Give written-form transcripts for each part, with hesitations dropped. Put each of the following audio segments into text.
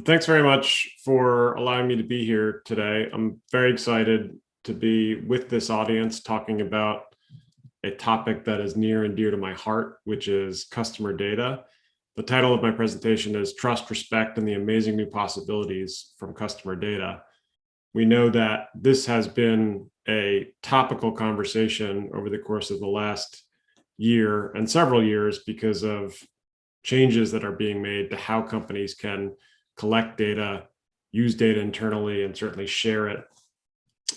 Thanks very much for allowing me to be here today. I'm very excited to be with this audience talking about a topic that is near and dear to my heart, which is customer data. The title of my presentation is Trust, Respect, and the Amazing New Possibilities from Customer Data. We know that this has been a topical conversation over the course of the last year and several years because of changes that are being made to how companies can collect data, use data internally, and certainly share it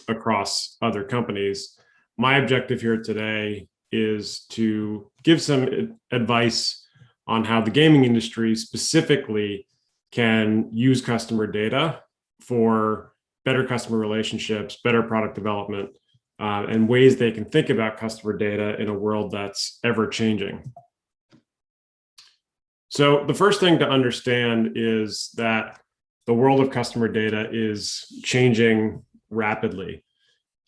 across other companies. My objective here today is to give some advice on how the gaming industry specifically can use customer data for better customer relationships, better product development, and ways they can think about customer data in a world that's ever changing. So the first thing to understand is that the world of customer data is changing rapidly.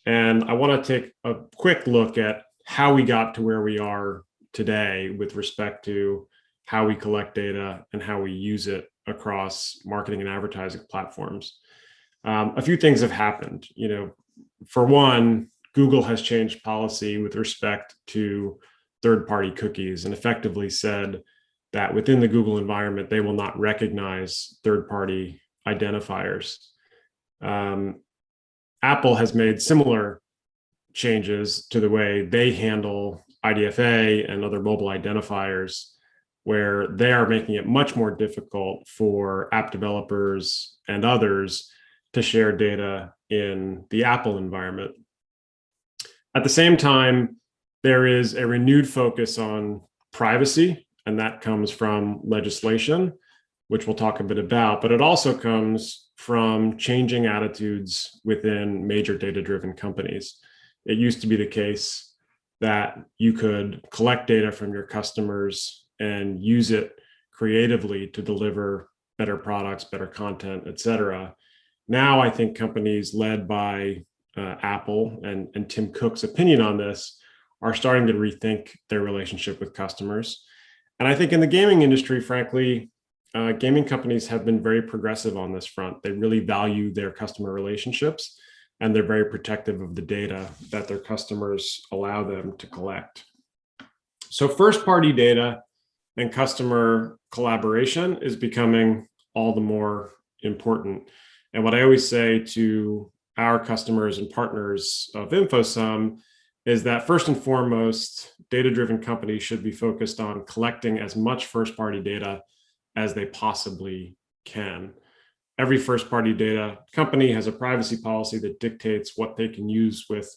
And I want to take a quick look at how we got to where we are today with respect to how we collect data and how we use it across marketing and advertising platforms. A few things have happened. For one, Google has changed policy with respect to third-party cookies and effectively said that within the Google environment, they will not recognize third-party identifiers. Apple has made similar changes to the way they handle IDFA and other mobile identifiers, where they are making it much more difficult for app developers and others to share data in the Apple environment. At the same time, there is a renewed focus on privacy, and that comes from legislation, which we'll talk a bit about, but it also comes from changing attitudes within major data-driven companies. It used to be the case that you could collect data from your customers and use it creatively to deliver better products, better content, et cetera. Now, I think companies led by Apple and Tim Cook's opinion on this are starting to rethink their relationship with customers. And I think in the gaming industry, frankly, gaming companies have been very progressive on this front. They really value their customer relationships, and they're very protective of the data that their customers allow them to collect. So first-party data and customer collaboration is becoming all the more important. And what I always say to our customers and partners of InfoSum is that first and foremost, data-driven companies should be focused on collecting as much first-party data as they possibly can. Every first-party data company has a privacy policy that dictates what they can use with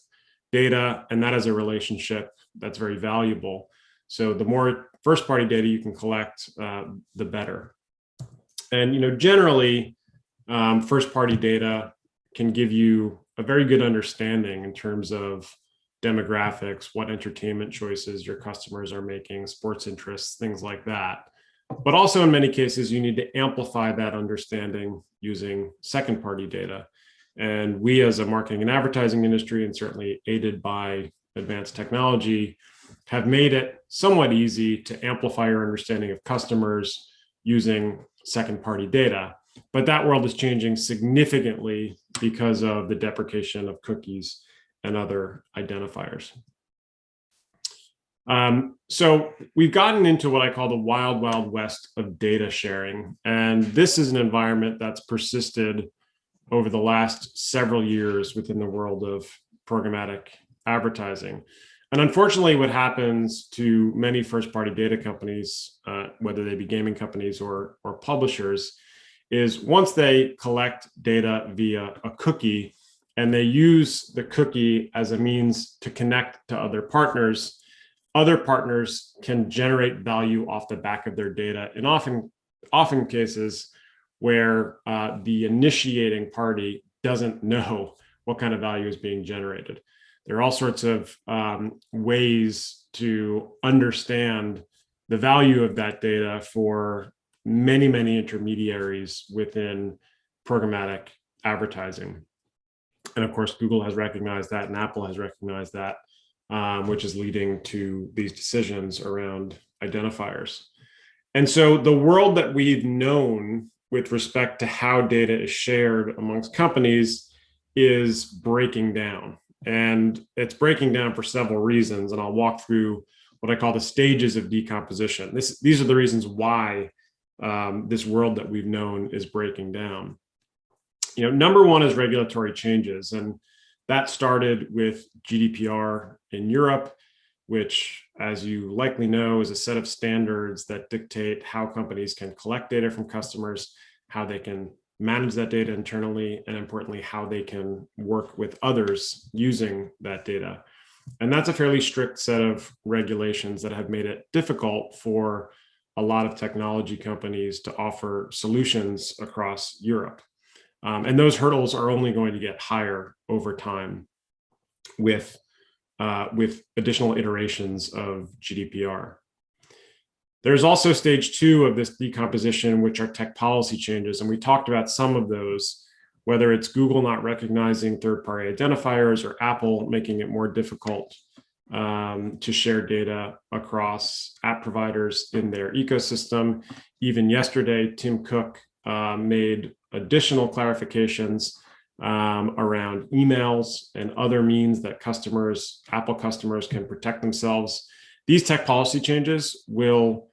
data, and that is a relationship that's very valuable. So the more first-party data you can collect, the better. And generally, first-party data can give you a very good understanding in terms of demographics, what entertainment choices your customers are making, sports interests, things like that. But also in many cases, you need to amplify that understanding using second-party data. And we as a marketing and advertising industry, and certainly aided by advanced technology, have made it somewhat easy to amplify your understanding of customers using second-party data. But that world is changing significantly because of the deprecation of cookies and other identifiers. So we've gotten into what I call the wild, wild west of data sharing. And this is an environment that's persisted over the last several years within the world of programmatic advertising. And unfortunately, what happens to many first-party data companies, whether they be gaming companies or publishers, is once they collect data via a cookie and they use the cookie as a means to connect to other partners can generate value off the back of their data, and often cases where the initiating party doesn't know what kind of value is being generated. There are all sorts of ways to understand the value of that data for many, many intermediaries within programmatic advertising. And of course, Google has recognized that and Apple has recognized that, which is leading to these decisions around identifiers. And so the world that we've known with respect to how data is shared amongst companies is breaking down. And it's breaking down for several reasons. And I'll walk through what I call the stages of decomposition. These are the reasons why this world that we've known is breaking down. Number one is regulatory changes. And that started with GDPR in Europe, which, as you likely know, is a set of standards that dictate how companies can collect data from customers, how they can manage that data internally, and importantly, how they can work with others using that data. And that's a fairly strict set of regulations that have made it difficult for a lot of technology companies to offer solutions across Europe. And those hurdles are only going to get higher over time with additional iterations of GDPR. There's also stage two of this decomposition, which are tech policy changes. And we talked about some of those, whether it's Google not recognizing third-party identifiers or Apple making it more difficult to share data across app providers in their ecosystem. Even yesterday, Tim Cook made additional clarifications around emails and other means that Apple customers can protect themselves. These tech policy changes will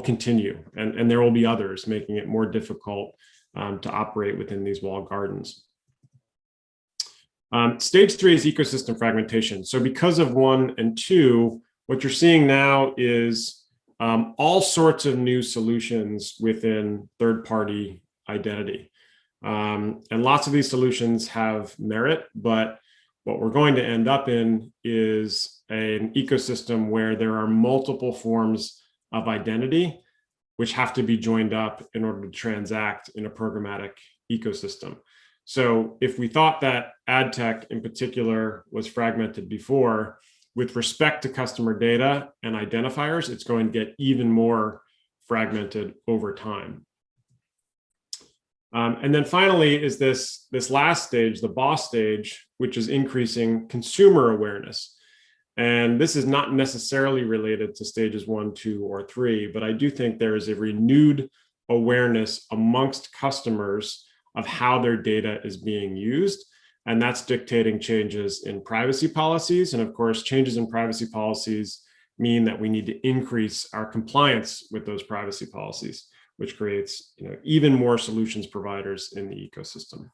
continue, and there will be others making it more difficult to operate within these walled gardens. Stage three is ecosystem fragmentation. So because of 1 and 2, what you're seeing now is all sorts of new solutions within third-party identity. And lots of these solutions have merit, but what we're going to end up in is an ecosystem where there are multiple forms of identity which have to be joined up in order to transact in a programmatic ecosystem. So if we thought that ad tech in particular was fragmented before, with respect to customer data and identifiers, it's going to get even more fragmented over time. And then finally is this last stage, the boss stage, which is increasing consumer awareness. And this is not necessarily related to stages 1, 2, or 3, but I do think there is a renewed awareness amongst customers of how their data is being used. And that's dictating changes in privacy policies. And of course, changes in privacy policies mean that we need to increase our compliance with those privacy policies, which creates even more solutions providers in the ecosystem.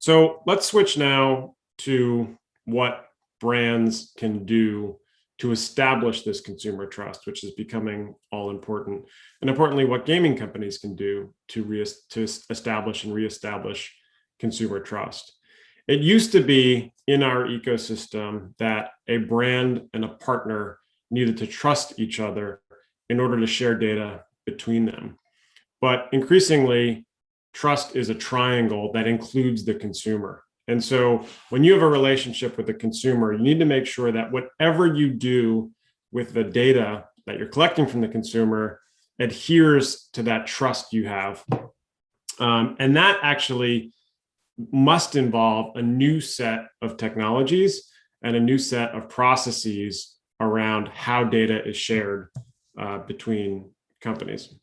So let's switch now to what brands can do to establish this consumer trust, which is becoming all important. And importantly, what gaming companies can do to establish and reestablish consumer trust. It used to be in our ecosystem that a brand and a partner needed to trust each other in order to share data between them. But increasingly, trust is a triangle that includes the consumer. And so when you have a relationship with the consumer, you need to make sure that whatever you do with the data that you're collecting from the consumer adheres to that trust you have. And that actually must involve a new set of technologies and a new set of processes around how data is shared between companies.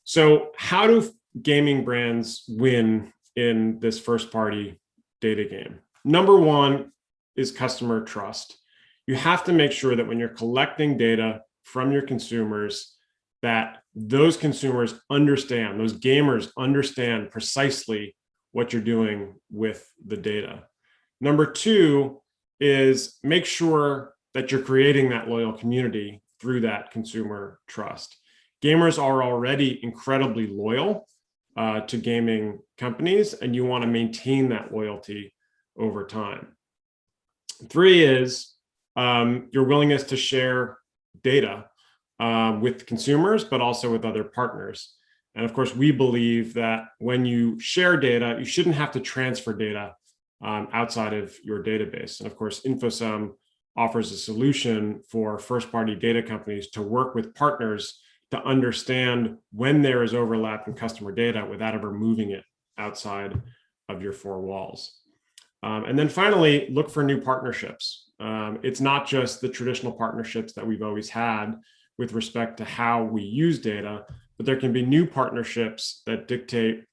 So how do gaming brands win in this first-party data game? Number one is customer trust. You have to make sure that when you're collecting data from your consumers, that those consumers understand, those gamers understand precisely what you're doing with the data. Number two is make sure that you're creating that loyal community through that consumer trust. Gamers are already incredibly loyal to gaming companies, and you want to maintain that loyalty over time. Three is your willingness to share data with consumers, but also with other partners. And of course, we believe that when you share data, you shouldn't have to transfer data outside of your database. And of course, InfoSum offers a solution for first-party data companies to work with partners to understand when there is overlap in customer data without ever moving it outside of your four walls. And then finally, look for new partnerships. It's not just the traditional partnerships that we've always had with respect to how we use data, but there can be new partnerships that dictate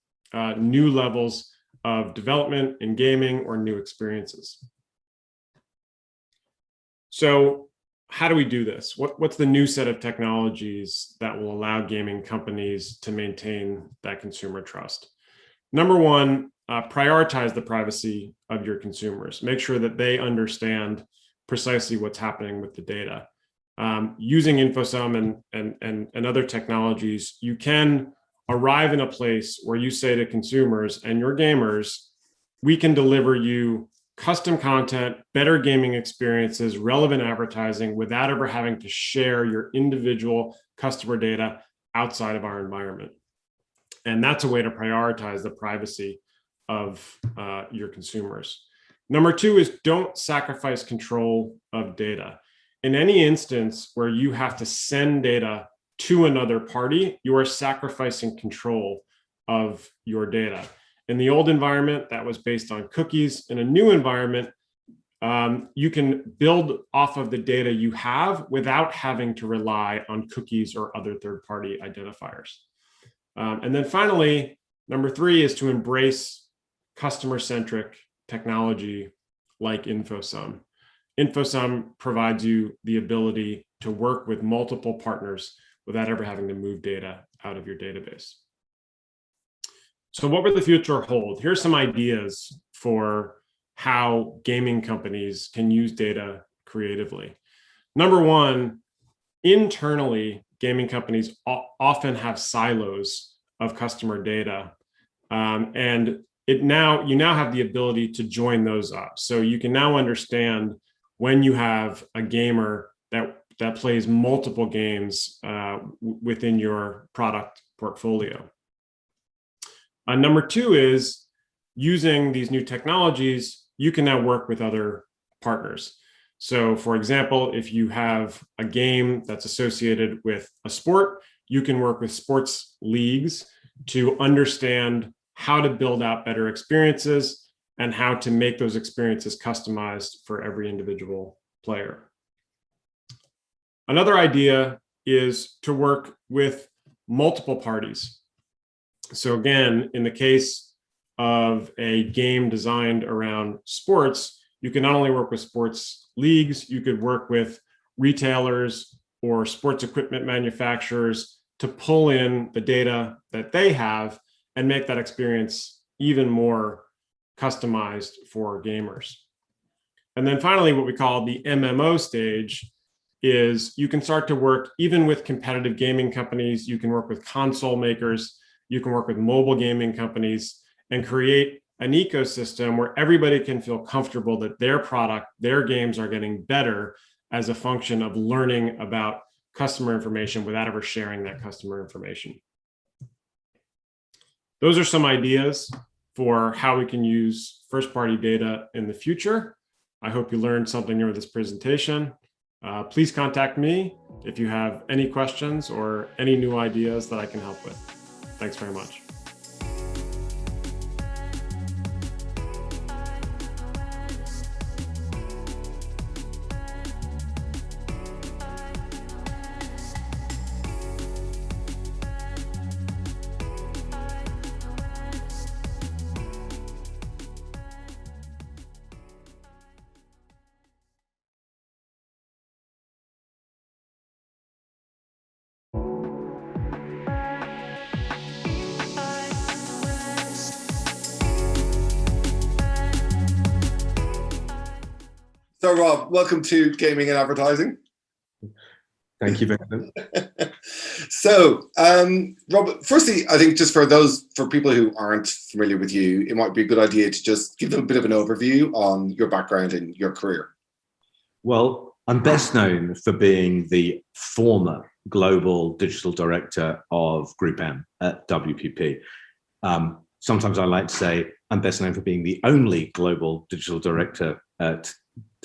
new levels of development in gaming or new experiences. So how do we do this? What's the new set of technologies that will allow gaming companies to maintain that consumer trust? Number one, prioritize the privacy of your consumers. Make sure that they understand precisely what's happening with the data. Using InfoSum and other technologies, you can arrive in a place where you say to consumers and your gamers, we can deliver you custom content, better gaming experiences, relevant advertising without ever having to share your individual customer data outside of our environment. And that's a way to prioritize the privacy of your consumers. Number two is don't sacrifice control of data. In any instance where you have to send data to another party, you are sacrificing control of your data. In the old environment, that was based on cookies. In a new environment, you can build off of the data you have without having to rely on cookies or other third-party identifiers. And then finally, number three is to embrace customer-centric technology like InfoSum. InfoSum provides you the ability to work with multiple partners without ever having to move data out of your database. So what will the future hold? Here's some ideas for how gaming companies can use data creatively. Number one, internally, gaming companies often have silos of customer data. And you now have the ability to join those up. So you can now understand when you have a gamer that plays multiple games within your product portfolio. Number two is using these new technologies, you can now work with other partners. So for example, if you have a game that's associated with a sport, you can work with sports leagues to understand how to build out better experiences and how to make those experiences customized for every individual player. Another idea is to work with multiple parties. So again, in the case of a game designed around sports, you can not only work with sports leagues, you could work with retailers or sports equipment manufacturers to pull in the data that they have and make that experience even more customized for gamers. And then finally, what we call the MMO stage is you can start to work even with competitive gaming companies, you can work with console makers, you can work with mobile gaming companies and create an ecosystem where everybody can feel comfortable that their product, their games are getting better as a function of learning about customer information without ever sharing that customer information. Those are some ideas for how we can use first-party data in the future. I hope you learned something new with this presentation. Please contact me if you have any questions or any new ideas that I can help with. Thanks very much. So Rob, welcome to Gaming and Advertising. Thank you, Vincent. So, Rob, firstly, I think just for people who aren't familiar with you, it might be a good idea to just give them a bit of an overview on your background and your career. Well, I'm best known for being the former global digital director of Group M at WPP. Sometimes I like to say I'm best known for being the only global digital director at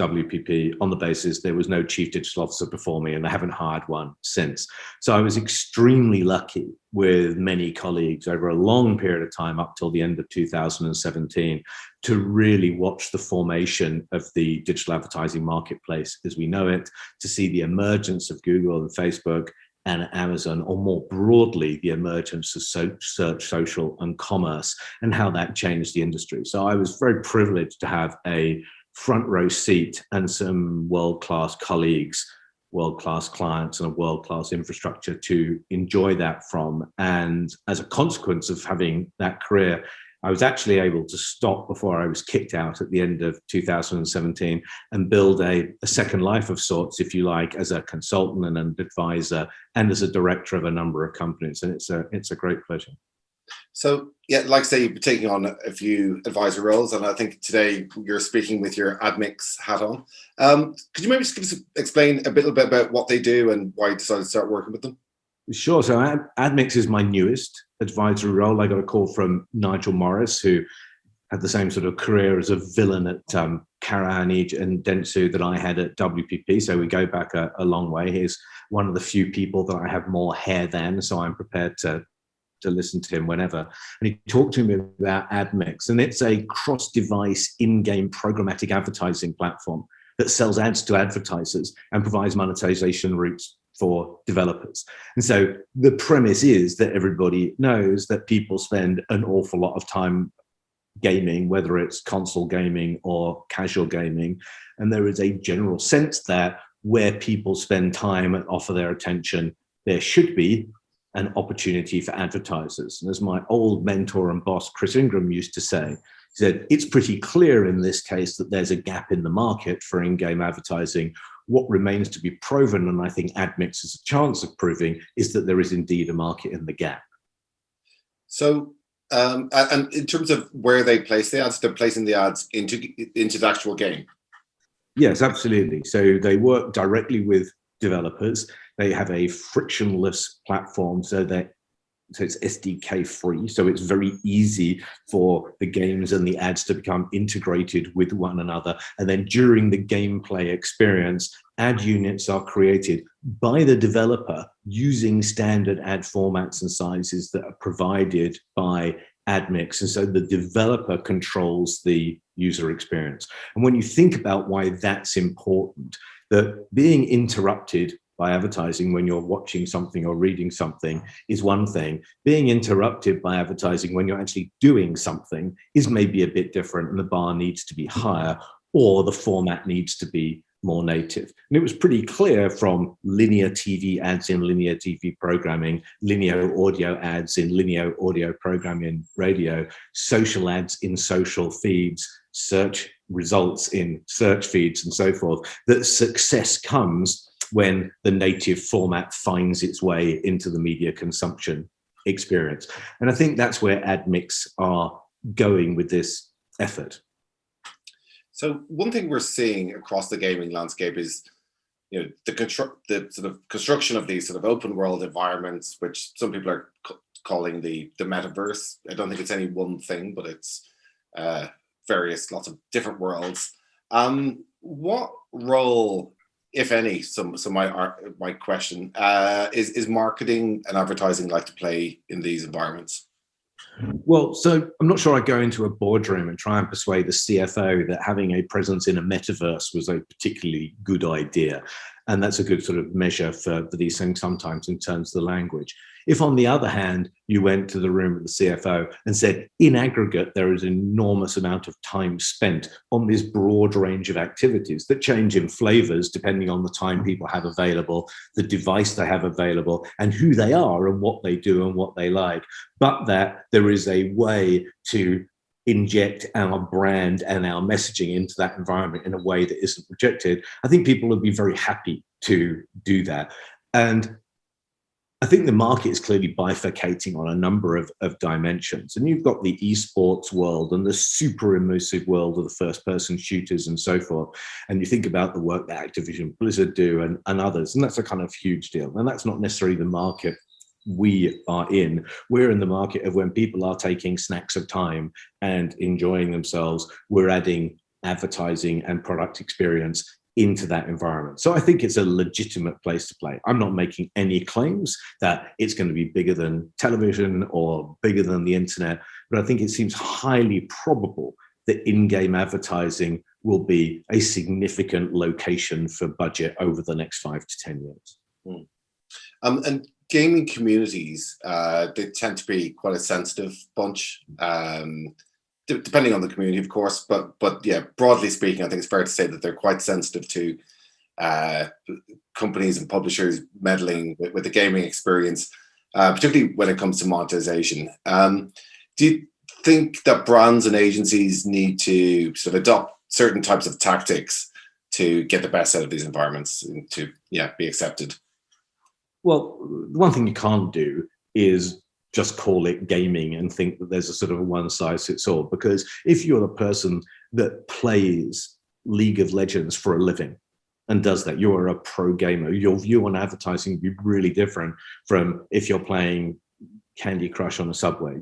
WPP on the basis there was no chief digital officer before me, and I haven't hired one since. So I was extremely lucky with many colleagues over a long period of time up till the end of 2017 to really watch the formation of the digital advertising marketplace as we know it, to see the emergence of Google and Facebook and Amazon, or more broadly, the emergence of search, social, and commerce, and how that changed the industry. So I was very privileged to have a front row seat and some world-class colleagues, world-class clients, and a world-class infrastructure to enjoy that from. And as a consequence of having that career, I was actually able to stop before I was kicked out at the end of 2017 and build a second life of sorts, if you like, as a consultant and an advisor and as a director of a number of companies. And it's a great pleasure. So, yeah, like I say, you've been taking on a few advisor roles, and I think today you're speaking with your Admix hat on. Could you maybe just explain a little bit about what they do and why you decided to start working with them? Sure. So Admix is my newest advisory role. I got a call from Nigel Morris, who had the same sort of career as a villain at Quaradeghini and Dentsu that I had at WPP. So we go back a long way. He's one of the few people that I have more hair than, so I'm prepared to listen to him whenever. And he talked to me about Admix, and it's a cross-device in-game programmatic advertising platform that sells ads to advertisers and provides monetization routes for developers. And so the premise is that everybody knows that people spend an awful lot of time gaming, whether it's console gaming or casual gaming. And there is a general sense that where people spend time and offer their attention, there should be an opportunity for advertisers. And as my old mentor and boss, Chris Ingram, used to say, he said, it's pretty clear in this case that there's a gap in the market for in-game advertising. What remains to be proven, and I think Admix has a chance of proving, is that there is indeed a market in the gap. So, and in terms of where they place the ads, they're placing the ads into the actual game? Yes, absolutely. So they work directly with developers. They have a frictionless platform, so it's SDK free. So it's very easy for the games and the ads to become integrated with one another. And then during the gameplay experience, ad units are created by the developer using standard ad formats and sizes that are provided by Admix. And so the developer controls the user experience. And when you think about why that's important, that being interrupted by advertising when you're watching something or reading something is one thing. Being interrupted by advertising when you're actually doing something is maybe a bit different, and the bar needs to be higher, or the format needs to be more native. And it was pretty clear from linear TV ads in linear TV programming, linear audio ads in linear audio programming radio, social ads in social feeds, search results in search feeds, and so forth, that success comes when the native format finds its way into the media consumption experience. And I think that's where Admix are going with this effort. So one thing we're seeing across the gaming landscape is, you know, the sort of construction of these sort of open world environments, which some people are calling the metaverse. I don't think it's any one thing, but it's lots of different worlds. What role, if any, so my question, is marketing and advertising like to play in these environments? Well, so I'm not sure I'd go into a boardroom and try and persuade the CFO that having a presence in a metaverse was a particularly good idea. And that's a good sort of measure for these things sometimes in terms of the language. If, on the other hand, you went to the room of the CFO and said, in aggregate, there is an enormous amount of time spent on this broad range of activities that change in flavors depending on the time people have available, the device they have available, and who they are and what they do and what they like, but that there is a way to inject our brand and our messaging into that environment in a way that isn't rejected, I think people would be very happy to do that. And I think the market is clearly bifurcating on a number of dimensions. And you've got the esports world and the super immersive world of the first-person shooters and so forth. And you think about the work that Activision Blizzard do and others, and that's a kind of huge deal. And that's not necessarily the market we are in. We're in the market of when people are taking snacks of time and enjoying themselves, we're adding advertising and product experience into that environment. So I think it's a legitimate place to play. I'm not making any claims that it's going to be bigger than television or bigger than the internet, but I think it seems highly probable that in-game advertising will be a significant location for budget over the next 5 to 10 years. And gaming communities, they tend to be quite a sensitive bunch, depending on the community, of course. But yeah, broadly speaking, I think it's fair to say that they're quite sensitive to companies and publishers meddling with the gaming experience, particularly when it comes to monetization. Do you think that brands and agencies need to sort of adopt certain types of tactics to get the best out of these environments and to be accepted? Well, the one thing you can't do is just call it gaming and think that there's a sort of a one size fits all, because if you're the person that plays League of Legends for a living and does that, you're a pro gamer, your view on advertising would be really different from if you're playing Candy Crush on a subway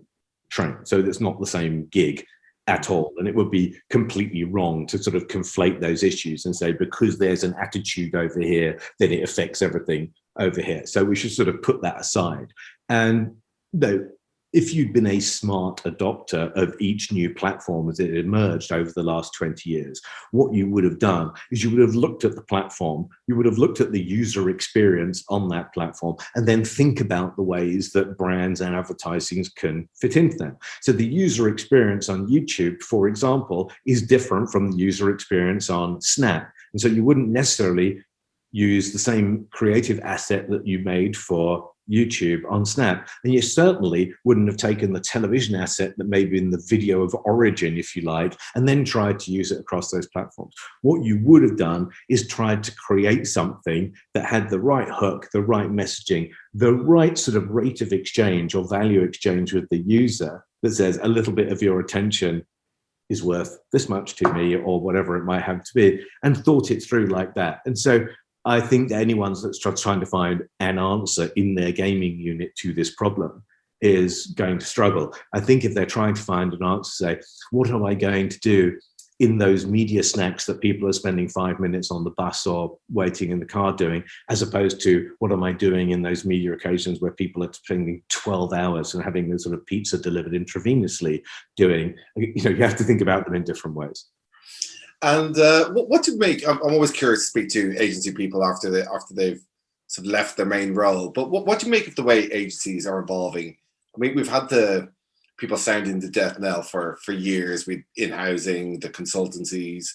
train. So it's not the same gig at all. And it would be completely wrong to sort of conflate those issues and say, because there's an attitude over here, then it affects everything over here. So we should sort of put that aside. And though, if you'd been a smart adopter of each new platform as it emerged over the last 20 years, what you would have done is you would have looked at the platform, you would have looked at the user experience on that platform, and then think about the ways that brands and advertising can fit into them. So the user experience on YouTube, for example, is different from the user experience on Snap. And so you wouldn't necessarily use the same creative asset that you made for YouTube on Snap. And you certainly wouldn't have taken the television asset that may be in the video of origin, if you like, and then tried to use it across those platforms. What you would have done is tried to create something that had the right hook, the right messaging, the right sort of rate of exchange or value exchange with the user that says a little bit of your attention is worth this much to me, or whatever it might have to be, and thought it through like that. And so I think that anyone that's trying to find an answer in their gaming unit to this problem is going to struggle. I think if they're trying to find an answer, say, what am I going to do in those media snacks that people are spending 5 minutes on the bus or waiting in the car doing, as opposed to what am I doing in those media occasions where people are spending 12 hours and having the sort of pizza delivered intravenously doing, you have to think about them in different ways. And what to make? I'm always curious to speak to agency people after they've sort of left their main role. But what do you make of the way agencies are evolving? I mean, we've had the people sounding the death knell for years. With in-housing, the consultancies,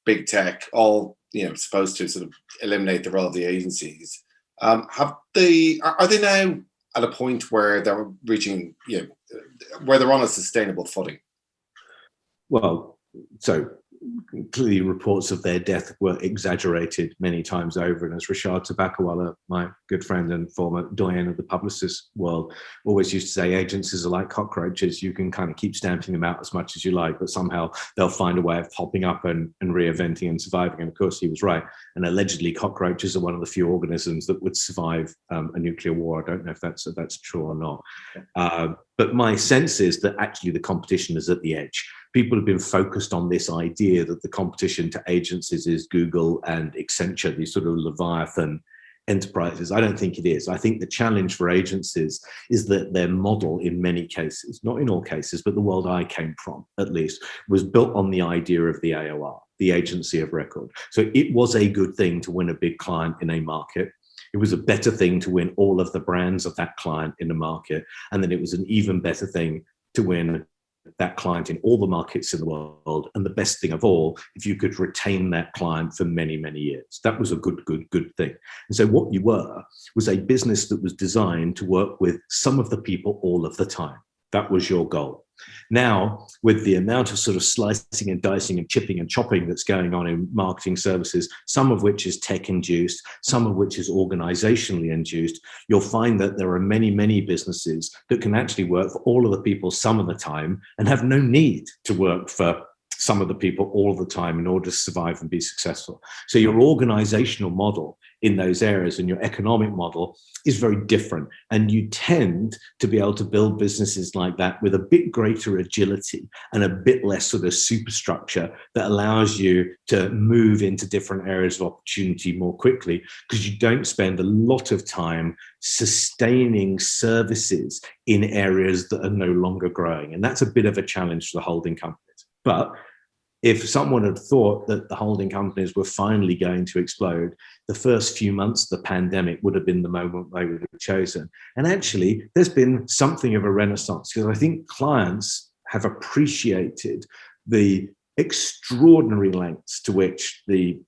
big tech, all supposed to sort of eliminate the role of the agencies. Are they now at a point where they're reaching, where they're on a sustainable footing? Well, so clearly reports of their death were exaggerated many times over. And as Rashad Tabakawala, my good friend and former doyen of the publicist world, always used to say, agencies are like cockroaches. You can kind of keep stamping them out as much as you like, but somehow they'll find a way of popping up and reinventing and surviving. And of course, he was right. And allegedly, cockroaches are one of the few organisms that would survive a nuclear war. I don't know if that's true or not. But my sense is that actually the competition is at the edge. People have been focused on this idea that the competition to agencies is Google and Accenture, these sort of Leviathan enterprises. I don't think it is. I think the challenge for agencies is that their model in many cases, not in all cases, but the world I came from at least, was built on the idea of the AOR, the agency of record. So it was a good thing to win a big client in a market. It was a better thing to win all of the brands of that client in the market. And then it was an even better thing to win that client in all the markets in the world. And the best thing of all, if you could retain that client for many, many years. That was a good thing. And so what you were was a business that was designed to work with some of the people all of the time. That was your goal. Now, with the amount of sort of slicing and dicing and chipping and chopping that's going on in marketing services, some of which is tech-induced, some of which is organizationally induced, you'll find that there are many, many businesses that can actually work for all of the people some of the time and have no need to work for some of the people all the time in order to survive and be successful. So your organizational model in those areas, and your economic model is very different. And you tend to be able to build businesses like that with a bit greater agility and a bit less sort of superstructure that allows you to move into different areas of opportunity more quickly, because you don't spend a lot of time sustaining services in areas that are no longer growing. And that's a bit of a challenge for the holding companies. But if someone had thought that the holding companies were finally going to explode, the first few months of the pandemic would have been the moment they would have chosen. And actually, there's been something of a renaissance, because I think clients have appreciated the extraordinary lengths to which the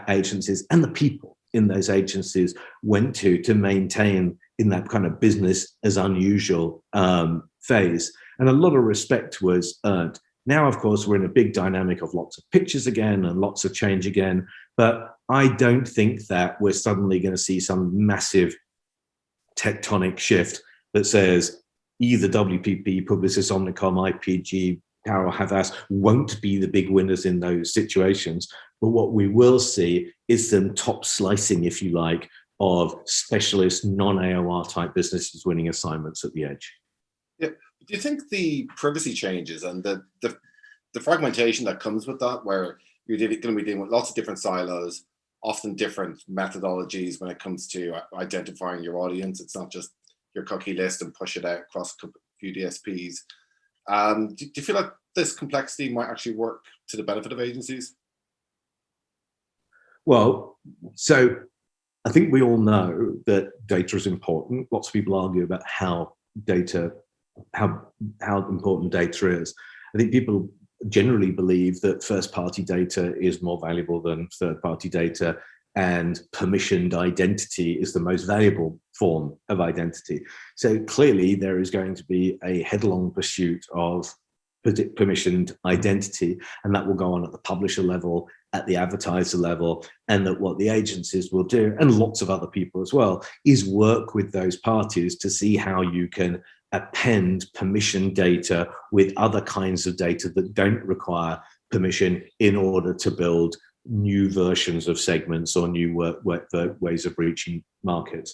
agencies and the people in those agencies went to maintain in that kind of business as unusual phase. And a lot of respect was earned. Now, of course, we're in a big dynamic of lots of pictures again and lots of change again, but I don't think that we're suddenly going to see some massive tectonic shift that says either WPP, Publicis, Omnicom, IPG, Power Havas won't be the big winners in those situations. But what we will see is some top slicing, if you like, of specialist non-AOR type businesses winning assignments at the edge. Yeah. Do you think the privacy changes and the fragmentation that comes with that, where you're going to be dealing with lots of different silos, often different methodologies when it comes to identifying your audience? It's not just your cookie list and push it out across a few DSPs. Do you feel like this complexity might actually work to the benefit of agencies? Well, so I think we all know that data is important. Lots of people argue about how important data is. I think people generally believe that first-party data is more valuable than third-party data, and permissioned identity is the most valuable form of identity. So clearly there is going to be a headlong pursuit of permissioned identity, and that will go on at the publisher level, at the advertiser level, and that what the agencies will do, and lots of other people as well, is work with those parties to see how you can append permission data with other kinds of data that don't require permission in order to build new versions of segments or new ways of reaching markets.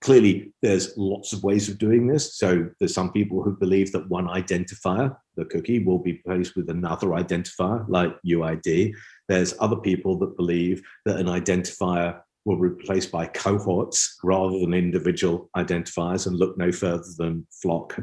Clearly, there's lots of ways of doing this. So there's some people who believe that one identifier, the cookie, will be replaced with another identifier like UID. There's other people that believe that an identifier will be replaced by cohorts rather than individual identifiers, and look no further than Flock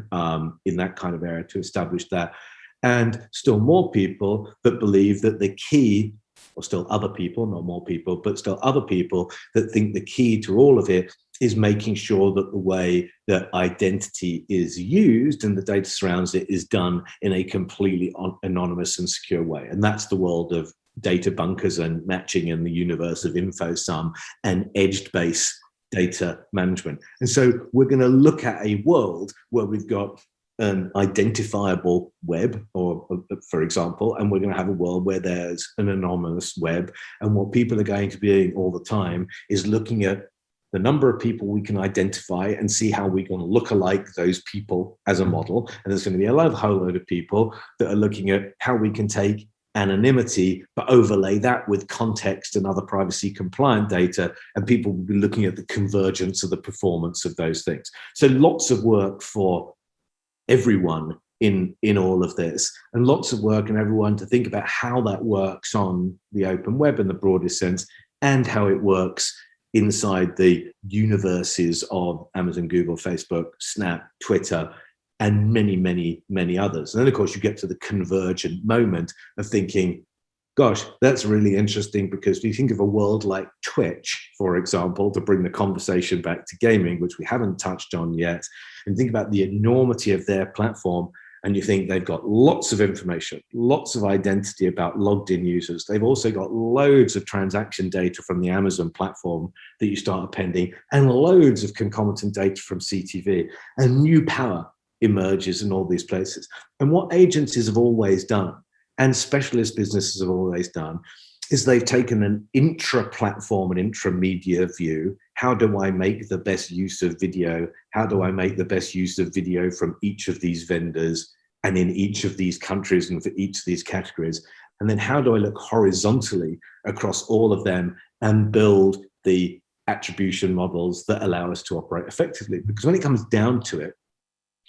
in that kind of area to establish that. And still more people that believe that the key, or still other people, not more people, but still other people that think the key to all of it is making sure that the way that identity is used and the data surrounds it is done in a completely anonymous and secure way. And that's the world of data bunkers and matching in the universe of InfoSum and edge-based data management. And so we're going to look at a world where we've got an identifiable web, or for example, and we're going to have a world where there's an anonymous web. And what people are going to be doing all the time is looking at the number of people we can identify and see how we're going to look alike those people as a model. And there's going to be a whole load of people that are looking at how we can take anonymity, but overlay that with context and other privacy compliant data, and people will be looking at the convergence of the performance of those things. So lots of work for everyone in all of this, and lots of work and everyone to think about how that works on the open web in the broadest sense, and how it works inside the universes of Amazon, Google, Facebook, Snap, Twitter, and many, many, many others. And then, of course, you get to the convergent moment of thinking, gosh, that's really interesting, because if you think of a world like Twitch, for example, to bring the conversation back to gaming, which we haven't touched on yet, and think about the enormity of their platform, and you think they've got lots of information, lots of identity about logged in users. They've also got loads of transaction data from the Amazon platform that you start appending, and loads of concomitant data from CTV, and new power emerges in all these places. And what agencies have always done, and specialist businesses have always done, is they've taken an intra-platform and intra-media view. How do I make the best use of video? How do I make the best use of video from each of these vendors and in each of these countries and for each of these categories? And then how do I look horizontally across all of them and build the attribution models that allow us to operate effectively. Because when it comes down to it,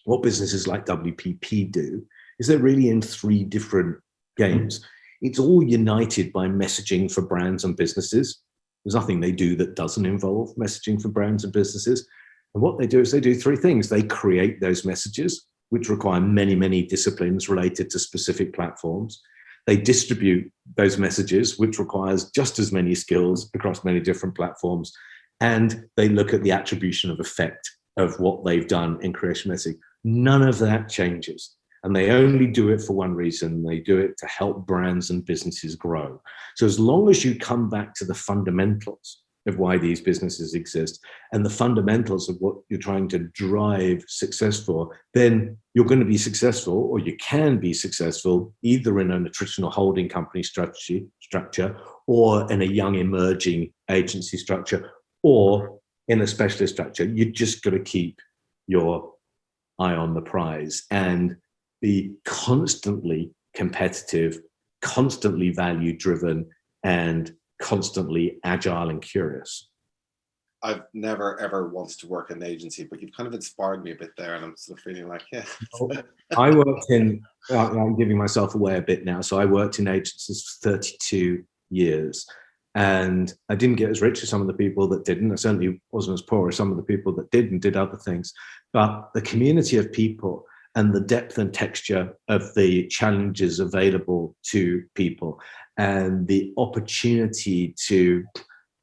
what businesses like WPP do is they're really in 3 different games. It's all united by messaging for brands and businesses. There's nothing they do that doesn't involve messaging for brands and businesses. And what they do is they do 3 things. They create those messages, which require many, many disciplines related to specific platforms. They distribute those messages, which requires just as many skills across many different platforms. And they look at the attribution of effect of what they've done in creation messaging. None of that changes. And they only do it for one reason. They do it to help brands and businesses grow. So as long as you come back to the fundamentals of why these businesses exist and the fundamentals of what you're trying to drive success for, then you're going to be successful, or you can be successful either in a traditional holding company structure or in a young emerging agency structure or in a specialist structure. You just got to keep your eye on the prize and be constantly competitive, constantly value driven, and constantly agile and curious. I've never ever wanted to work in an agency, but you've kind of inspired me a bit there, and I'm sort of feeling like, yeah. I worked in, I'm giving myself away a bit now. So I worked in agencies for 32 years, and I didn't get as rich as some of the people that didn't. I certainly wasn't as poor as some of the people that did and did other things. But the community of people and the depth and texture of the challenges available to people and the opportunity to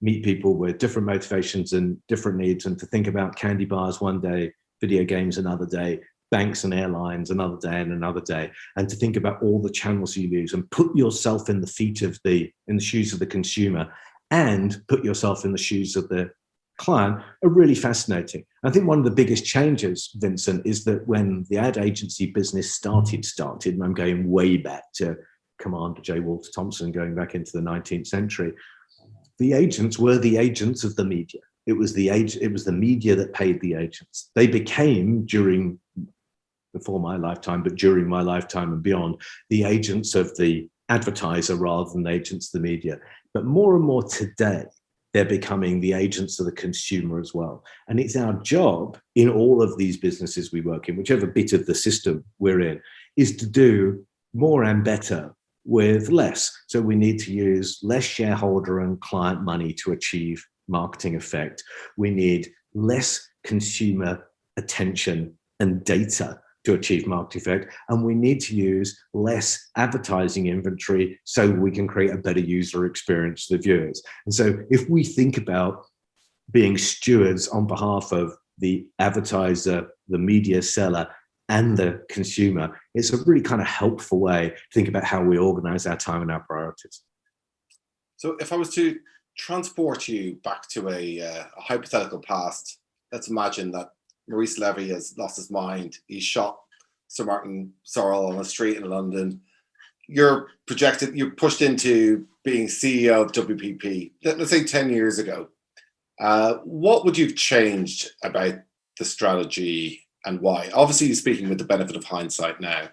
meet people with different motivations and different needs, and to think about candy bars one day, video games another day, banks and airlines another day and another day, and to think about all the channels you use and put yourself in the shoes of the consumer and put yourself in the shoes of the client are really fascinating. I think one of the biggest changes, Vincent, is that when the ad agency business started, and I'm going way back to Commander J. Walter Thompson, going back into the 19th century, the agents were the agents of the media. It was the media that paid the agents. They became, before my lifetime, but during my lifetime and beyond, the agents of the advertiser rather than the agents of the media. But more and more today, they're becoming the agents of the consumer as well. And it's our job in all of these businesses we work in, whichever bit of the system we're in, is to do more and better with less. So we need to use less shareholder and client money to achieve marketing effect. We need less consumer attention and data to achieve marketing effect. And we need to use less advertising inventory so we can create a better user experience for the viewers. And so if we think about being stewards on behalf of the advertiser, the media seller, and the consumer, it's a really kind of helpful way to think about how we organize our time and our priorities. So if I was to transport you back to a hypothetical past, let's imagine that Maurice Levy has lost his mind. He shot Sir Martin Sorrell on the street in London. You're pushed into being CEO of WPP, let's say 10 years ago. What would you have changed about the strategy and why? Obviously, you're speaking with the benefit of hindsight now,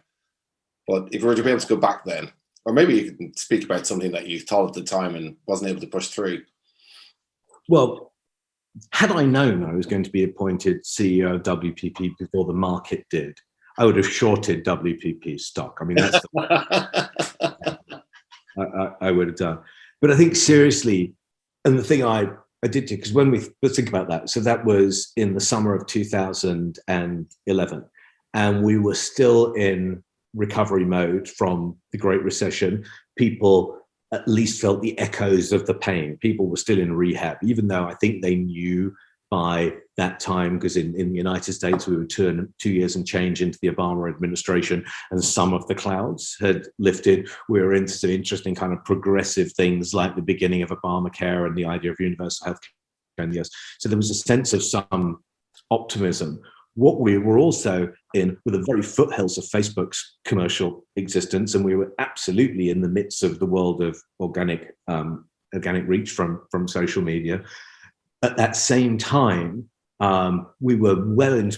but if you were to be able to go back then, or maybe you can speak about something that you thought at the time and wasn't able to push through. Well, had I known I was going to be appointed CEO of WPP before the market did, I would have shorted WPP stock. I mean, that's I would have done. But I think seriously, and the thing I did do, because let's think about that. So that was in the summer of 2011, and we were still in recovery mode from the Great Recession. People at least felt the echoes of the pain. People were still in rehab, even though I think they knew by that time, because in the United States, we were 2 years and change into the Obama administration, and some of the clouds had lifted. We were into some interesting kind of progressive things like the beginning of Obamacare and the idea of universal health care in the US. So there was a sense of some optimism. What we were also in were the very foothills of Facebook's commercial existence, and we were absolutely in the midst of the world of organic reach from social media. At that same time, We were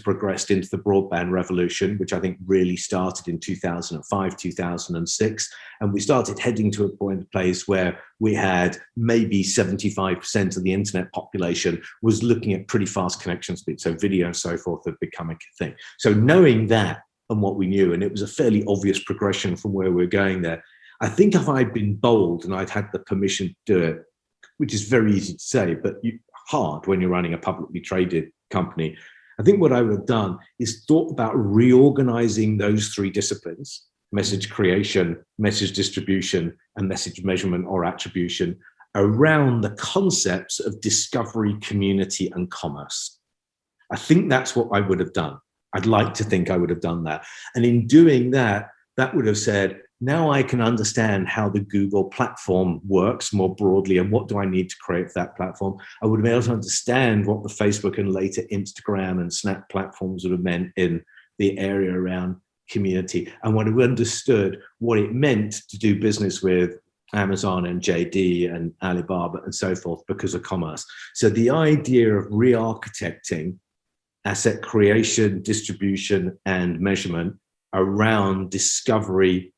progressed into the broadband revolution, which I think really started in 2005, 2006. And we started heading to a place where we had maybe 75% of the internet population was looking at pretty fast connection speed. So video and so forth had become a thing. So knowing that and what we knew, and it was a fairly obvious progression from where we were going there. I think if I'd been bold and I'd had the permission to do it, which is very easy to say, but hard when you're running a publicly traded company, I think what I would have done is thought about reorganizing those three disciplines: message creation, message distribution, and message measurement or attribution, around the concepts of discovery, community, and commerce. I think that's what I would have done. I'd like to think I would have done that. And in doing that, that would have said, now I can understand how the Google platform works more broadly and what do I need to create for that platform. I would have been able to understand what the Facebook and later Instagram and Snap platforms would have meant in the area around community. And would have understood what it meant to do business with Amazon and JD and Alibaba and so forth because of commerce. So the idea of re-architecting asset creation, distribution, and measurement around discovery,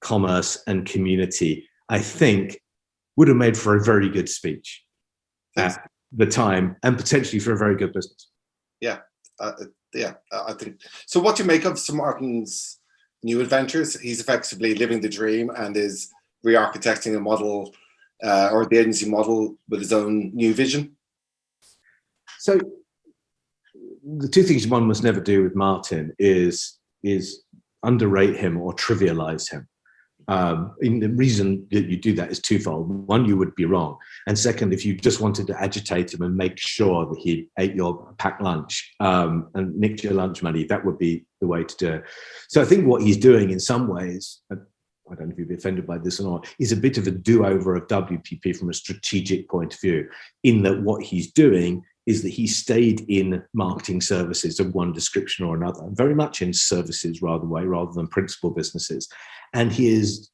commerce, and community, I think would have made for a very good speech at the time and potentially for a very good business. Yeah, I think so. What do you make of Sir Martin's new adventures? He's effectively living the dream and is re-architecting a model or the agency model with his own new vision. So the two things one must never do with Martin is underrate him or trivialize him. And the reason that you do that is twofold. One, you would be wrong. And second, if you just wanted to agitate him and make sure that he ate your packed lunch and nicked your lunch money, that would be the way to do it. So I think what he's doing in some ways, I don't know if you'd be offended by this or not, is a bit of a do-over of WPP from a strategic point of view, in that what he's doing is that he stayed in marketing services of one description or another, very much in services rather than principal businesses. And he is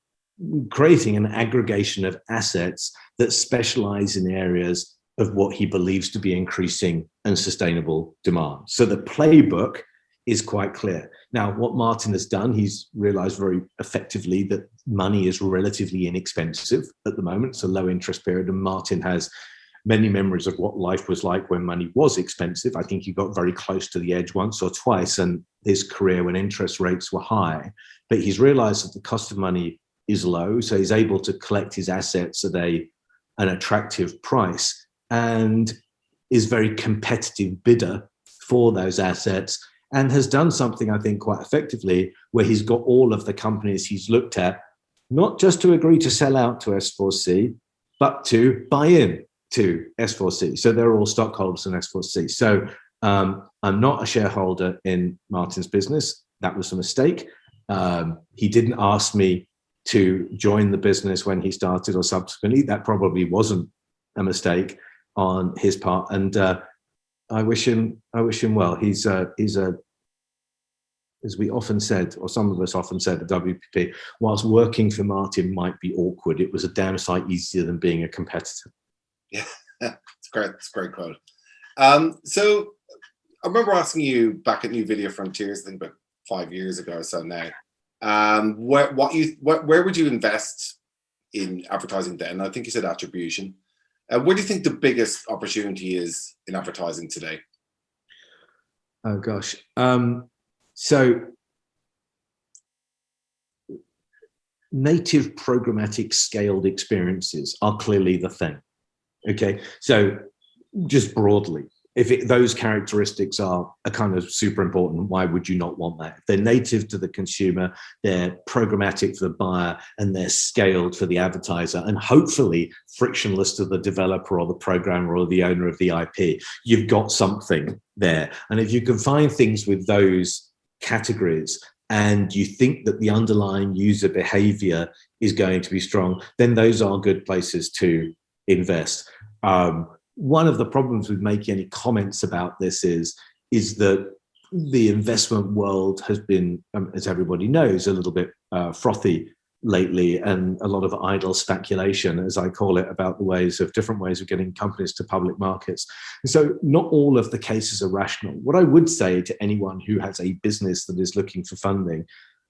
creating an aggregation of assets that specialize in areas of what he believes to be increasing and sustainable demand. So the playbook is quite clear. Now, what Martin has done, he's realized very effectively that money is relatively inexpensive at the moment. It's a low interest period, and Martin has many memories of what life was like when money was expensive. I think he got very close to the edge once or twice in his career when interest rates were high. But he's realized that the cost of money is low, so he's able to collect his assets at an attractive price and is very competitive bidder for those assets, and has done something, I think, quite effectively, where he's got all of the companies he's looked at, not just to agree to sell out to S4C, but to buy in to S4C. So they're all stockholders in S4C. So I'm not a shareholder in Martin's business. That was a mistake. He didn't ask me to join the business when he started or subsequently. That probably wasn't a mistake on his part. And I wish him well. He's as we often said, or some of us often said at WPP, whilst working for Martin might be awkward, it was a damn sight easier than being a competitor. Yeah, it's great. It's a great quote. So I remember asking you back at New Video Frontiers, I think about 5 years ago or so now, where would you invest in advertising then? I think you said attribution. Where do you think the biggest opportunity is in advertising today? Oh gosh. So native programmatic scaled experiences are clearly the thing. Okay, so just broadly, if those characteristics are kind of super important, why would you not want that? If they're native to the consumer, they're programmatic for the buyer, and they're scaled for the advertiser, and hopefully frictionless to the developer or the programmer or the owner of the IP, you've got something there. And if you can find things with those categories and you think that the underlying user behavior is going to be strong, then those are good places to invest. One of the problems with making any comments about this is that the investment world has been, as everybody knows, a little bit frothy lately, and a lot of idle speculation, as I call it, about the different ways of getting companies to public markets. So not all of the cases are rational. What I would say to anyone who has a business that is looking for funding,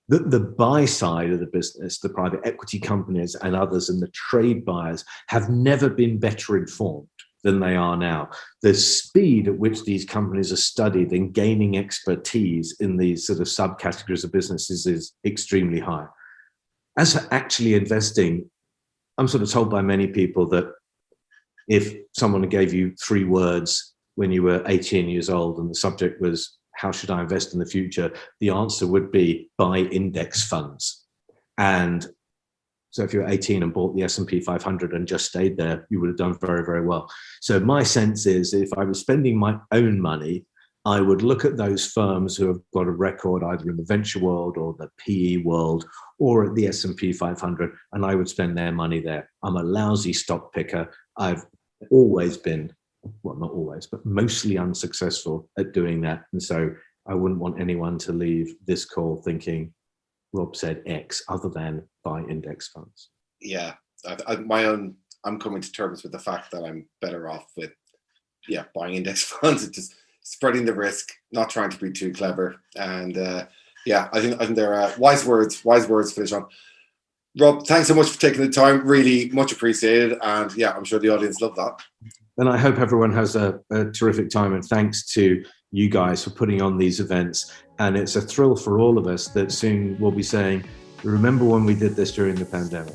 that the buy side of the business, the private equity companies and others, and the trade buyers have never been better informed than they are now. The speed at which these companies are studied and gaining expertise in these sort of subcategories of businesses is extremely high. As for actually investing, I'm sort of told by many people that if someone gave you 3 words when you were 18 years old and the subject was, how should I invest in the future? The answer would be buy index funds. And so if you were 18 and bought the S&P 500 and just stayed there, you would have done very, very well. So my sense is, if I was spending my own money, I would look at those firms who have got a record either in the venture world or the PE world or at the S&P 500, and I would spend their money there. I'm a lousy stock picker. I've always been, well, not always, but mostly unsuccessful at doing that. And so I wouldn't want anyone to leave this call thinking Rob said X other than buy index funds. Yeah, I'm coming to terms with the fact that I'm better off with, buying index funds. It's just spreading the risk, not trying to be too clever. And I think there are wise words to finish on. Rob, thanks so much for taking the time. Really much appreciated. And I'm sure the audience loved that. And I hope everyone has a terrific time. And thanks to you guys for putting on these events. And it's a thrill for all of us that soon we'll be saying, remember when we did this during the pandemic?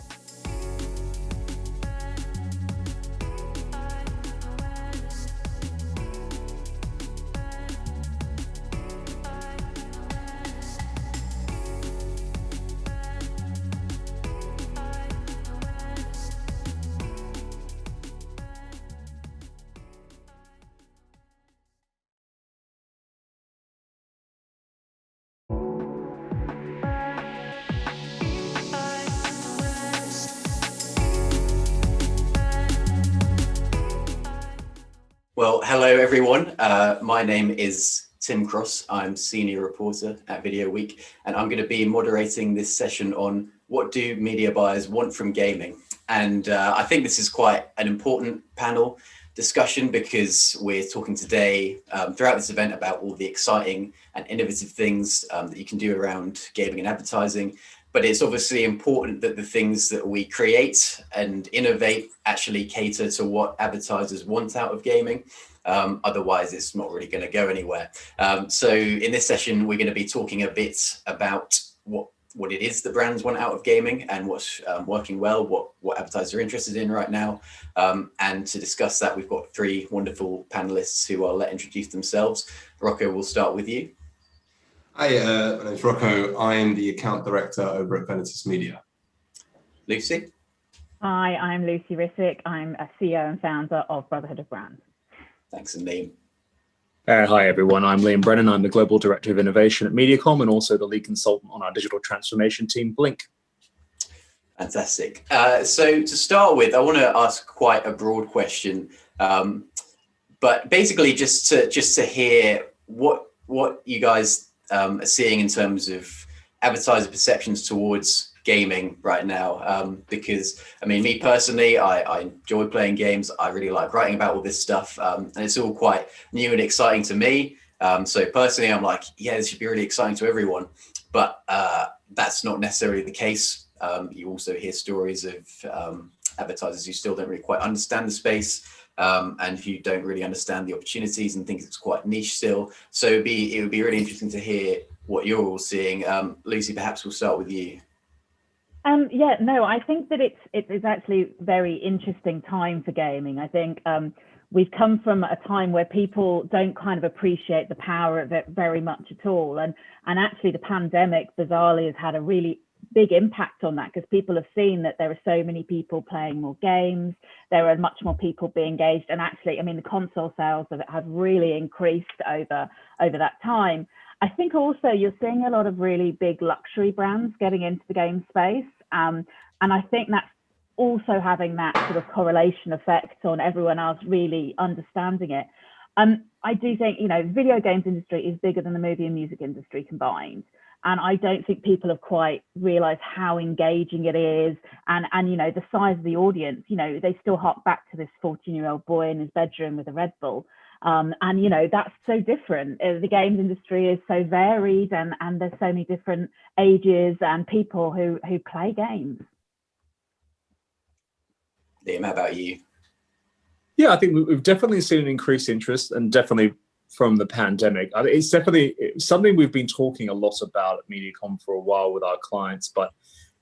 Well, hello everyone. My name is Tim Cross. I'm senior reporter at VideoWeek, and I'm going to be moderating this session on what do media buyers want from gaming. And I think this is quite an important panel discussion because we're talking today throughout this event about all the exciting and innovative things that you can do around gaming and advertising. But it's obviously important that the things that we create and innovate actually cater to what advertisers want out of gaming. Otherwise, it's not really going to go anywhere. So in this session, we're going to be talking a bit about what it is that brands want out of gaming and what's working well, what advertisers are interested in right now. And to discuss that, we've got 3 wonderful panelists who I'll let introduce themselves. Rocco, we'll start with you. Hi, my name's Rocco. I'm the account director over at Venatus Media. Lucy? Hi, I'm Lucy Rissik. I'm a CEO and founder of Brotherhood of Brands. Thanks, and Liam. Hi, everyone. I'm Liam Brennan. I'm the Global Director of Innovation at MediaCom and also the lead consultant on our digital transformation team, Blink. Fantastic. So to start with, I want to ask quite a broad question, but basically just to hear what you guys are seeing in terms of advertiser perceptions towards gaming right now, because I mean, me personally, I enjoy playing games. I really like writing about all this stuff, and it's all quite new and exciting to me. So personally, I'm like, yeah, this should be really exciting to everyone, but that's not necessarily the case. You also hear stories of advertisers who still don't really quite understand the space, and who don't really understand the opportunities and think it's quite niche still. So it would be really interesting to hear what you're all seeing. Lucy, perhaps we'll start with you. I think that it's actually a very interesting time for gaming. I think we've come from a time where people don't kind of appreciate the power of it very much at all. And actually the pandemic, bizarrely, has had a really big impact on that, because people have seen that there are so many people playing more games, there are much more people being engaged, and actually, I mean, the console sales of it have really increased over that time. I think also you're seeing a lot of really big luxury brands getting into the game space, and I think that's also having that sort of correlation effect on everyone else really understanding it. I do think, video games industry is bigger than the movie and music industry combined. And I don't think people have quite realized how engaging it is. And you know, the size of the audience, you know, they still hark back to this 14-year-old boy in his bedroom with a Red Bull. And, you know, that's so different. The games industry is so varied, and there's so many different ages and people who play games. Liam, how about you? Yeah, I think we've definitely seen an increased interest, and definitely from the pandemic. It's definitely something we've been talking a lot about at MediaCom for a while with our clients, but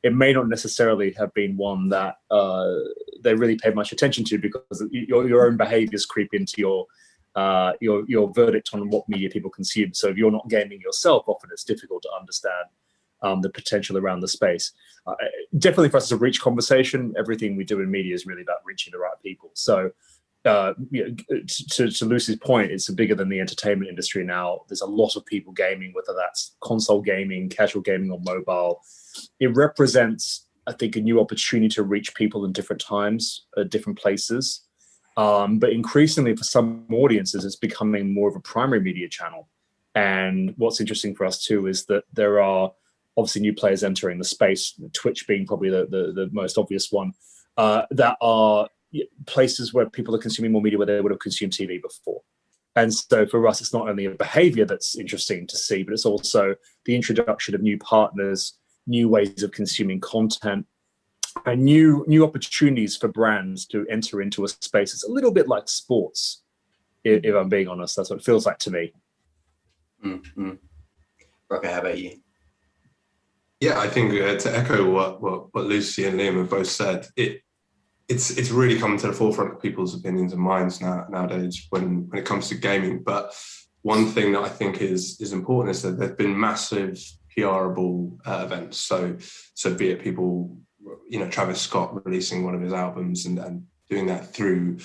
it may not necessarily have been one that they really paid much attention to, because your own behaviors creep into your verdict on what media people consume. So if you're not gaming yourself, often it's difficult to understand the potential around the space. Definitely for us as a reach conversation, everything we do in media is really about reaching the right people. So you know, to Lucy's point, it's bigger than the entertainment industry now. There's a lot of people gaming, whether that's console gaming, casual gaming, or mobile. It represents, I think, a new opportunity to reach people in different times, at different places. But increasingly for some audiences, it's becoming more of a primary media channel. And what's interesting for us too is that there are obviously new players entering the space, Twitch being probably the most obvious one, that are places where people are consuming more media where they would have consumed TV before. And so for us, it's not only a behavior that's interesting to see, but it's also the introduction of new partners, new ways of consuming content, and new opportunities for brands to enter into a space. It's a little bit like sports, if I'm being honest. That's what it feels like to me. Mm-hmm. Rocco, how about you? Yeah, I think to echo what Lucy and Liam have both said, it's really coming to the forefront of people's opinions and minds nowadays when it comes to gaming. But one thing that I think is important is that there've been massive PRable events. So be it people, you know, Travis Scott releasing one of his albums and doing that through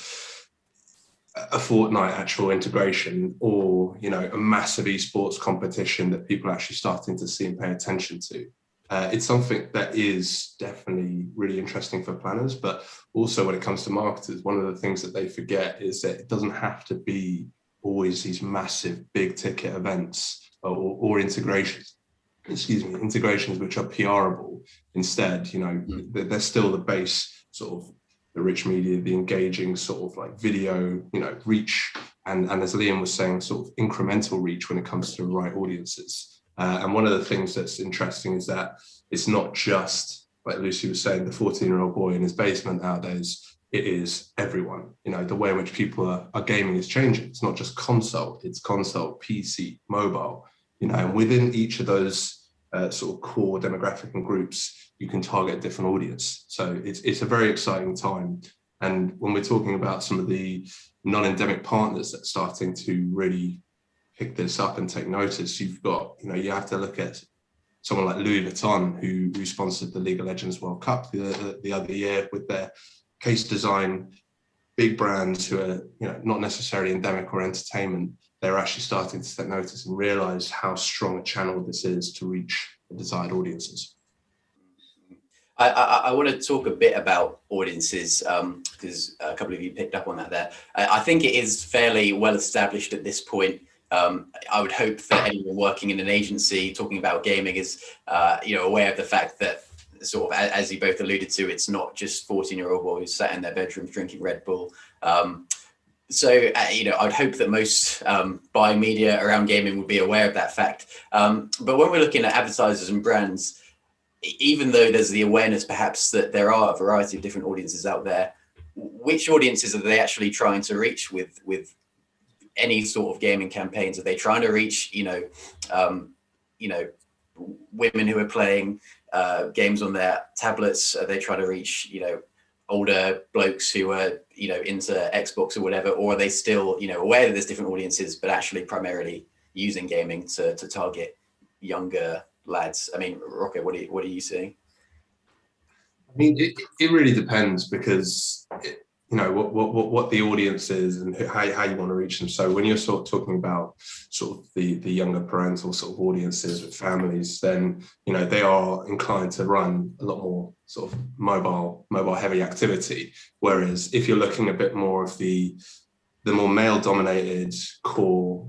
a Fortnite actual integration, or, you know, a massive esports competition that people are actually starting to see and pay attention to. It's something that is definitely really interesting for planners, but also when it comes to marketers, one of the things that they forget is that it doesn't have to be always these massive big ticket events or integrations. Integrations which are PRable. Instead, you know, they're still the base sort of the rich media, the engaging sort of like video, you know, reach, and as Liam was saying, sort of incremental reach when it comes to the right audiences. And one of the things that's interesting is that it's not just, like Lucy was saying, the 14-year-old boy in his basement nowadays. It is everyone. You know, the way in which people are gaming is changing. It's not just console, it's console, PC, mobile. You know, and within each of those sort of core demographic and groups, you can target a different audience. So it's a very exciting time. And when we're talking about some of the non-endemic partners that are starting to really pick this up and take notice, you've got, you know, you have to look at someone like Louis Vuitton, who sponsored the League of Legends World Cup the other year with their case design. Big brands who are, you know, not necessarily endemic or entertainment, they're actually starting to take notice and realize how strong a channel this is to reach the desired audiences. I want to talk a bit about audiences because a couple of you picked up on that there. I think it is fairly well established at this point. I would hope that anyone working in an agency talking about gaming is, you know, aware of the fact that, sort of, as you both alluded to, it's not just 14-year-old boys sat in their bedrooms drinking Red Bull. So, you know, I'd hope that most buying media around gaming would be aware of that fact. But when we're looking at advertisers and brands, even though there's the awareness perhaps that there are a variety of different audiences out there, which audiences are they actually trying to reach with any sort of gaming campaigns? Are they trying to reach, you know, women who are playing games on their tablets? Are they trying to reach, you know, older blokes who are, you know, into Xbox or whatever? Or are they still, you know, aware that there's different audiences, but actually primarily using gaming to target younger lads? I mean, Rocco, what are you seeing? I mean, it really depends, because you know what the audience is and how you want to reach them. So when you're sort of talking about sort of the younger parental sort of audiences with families, then, you know, they are inclined to run a lot more sort of mobile heavy activity. Whereas if you're looking a bit more of the more male dominated core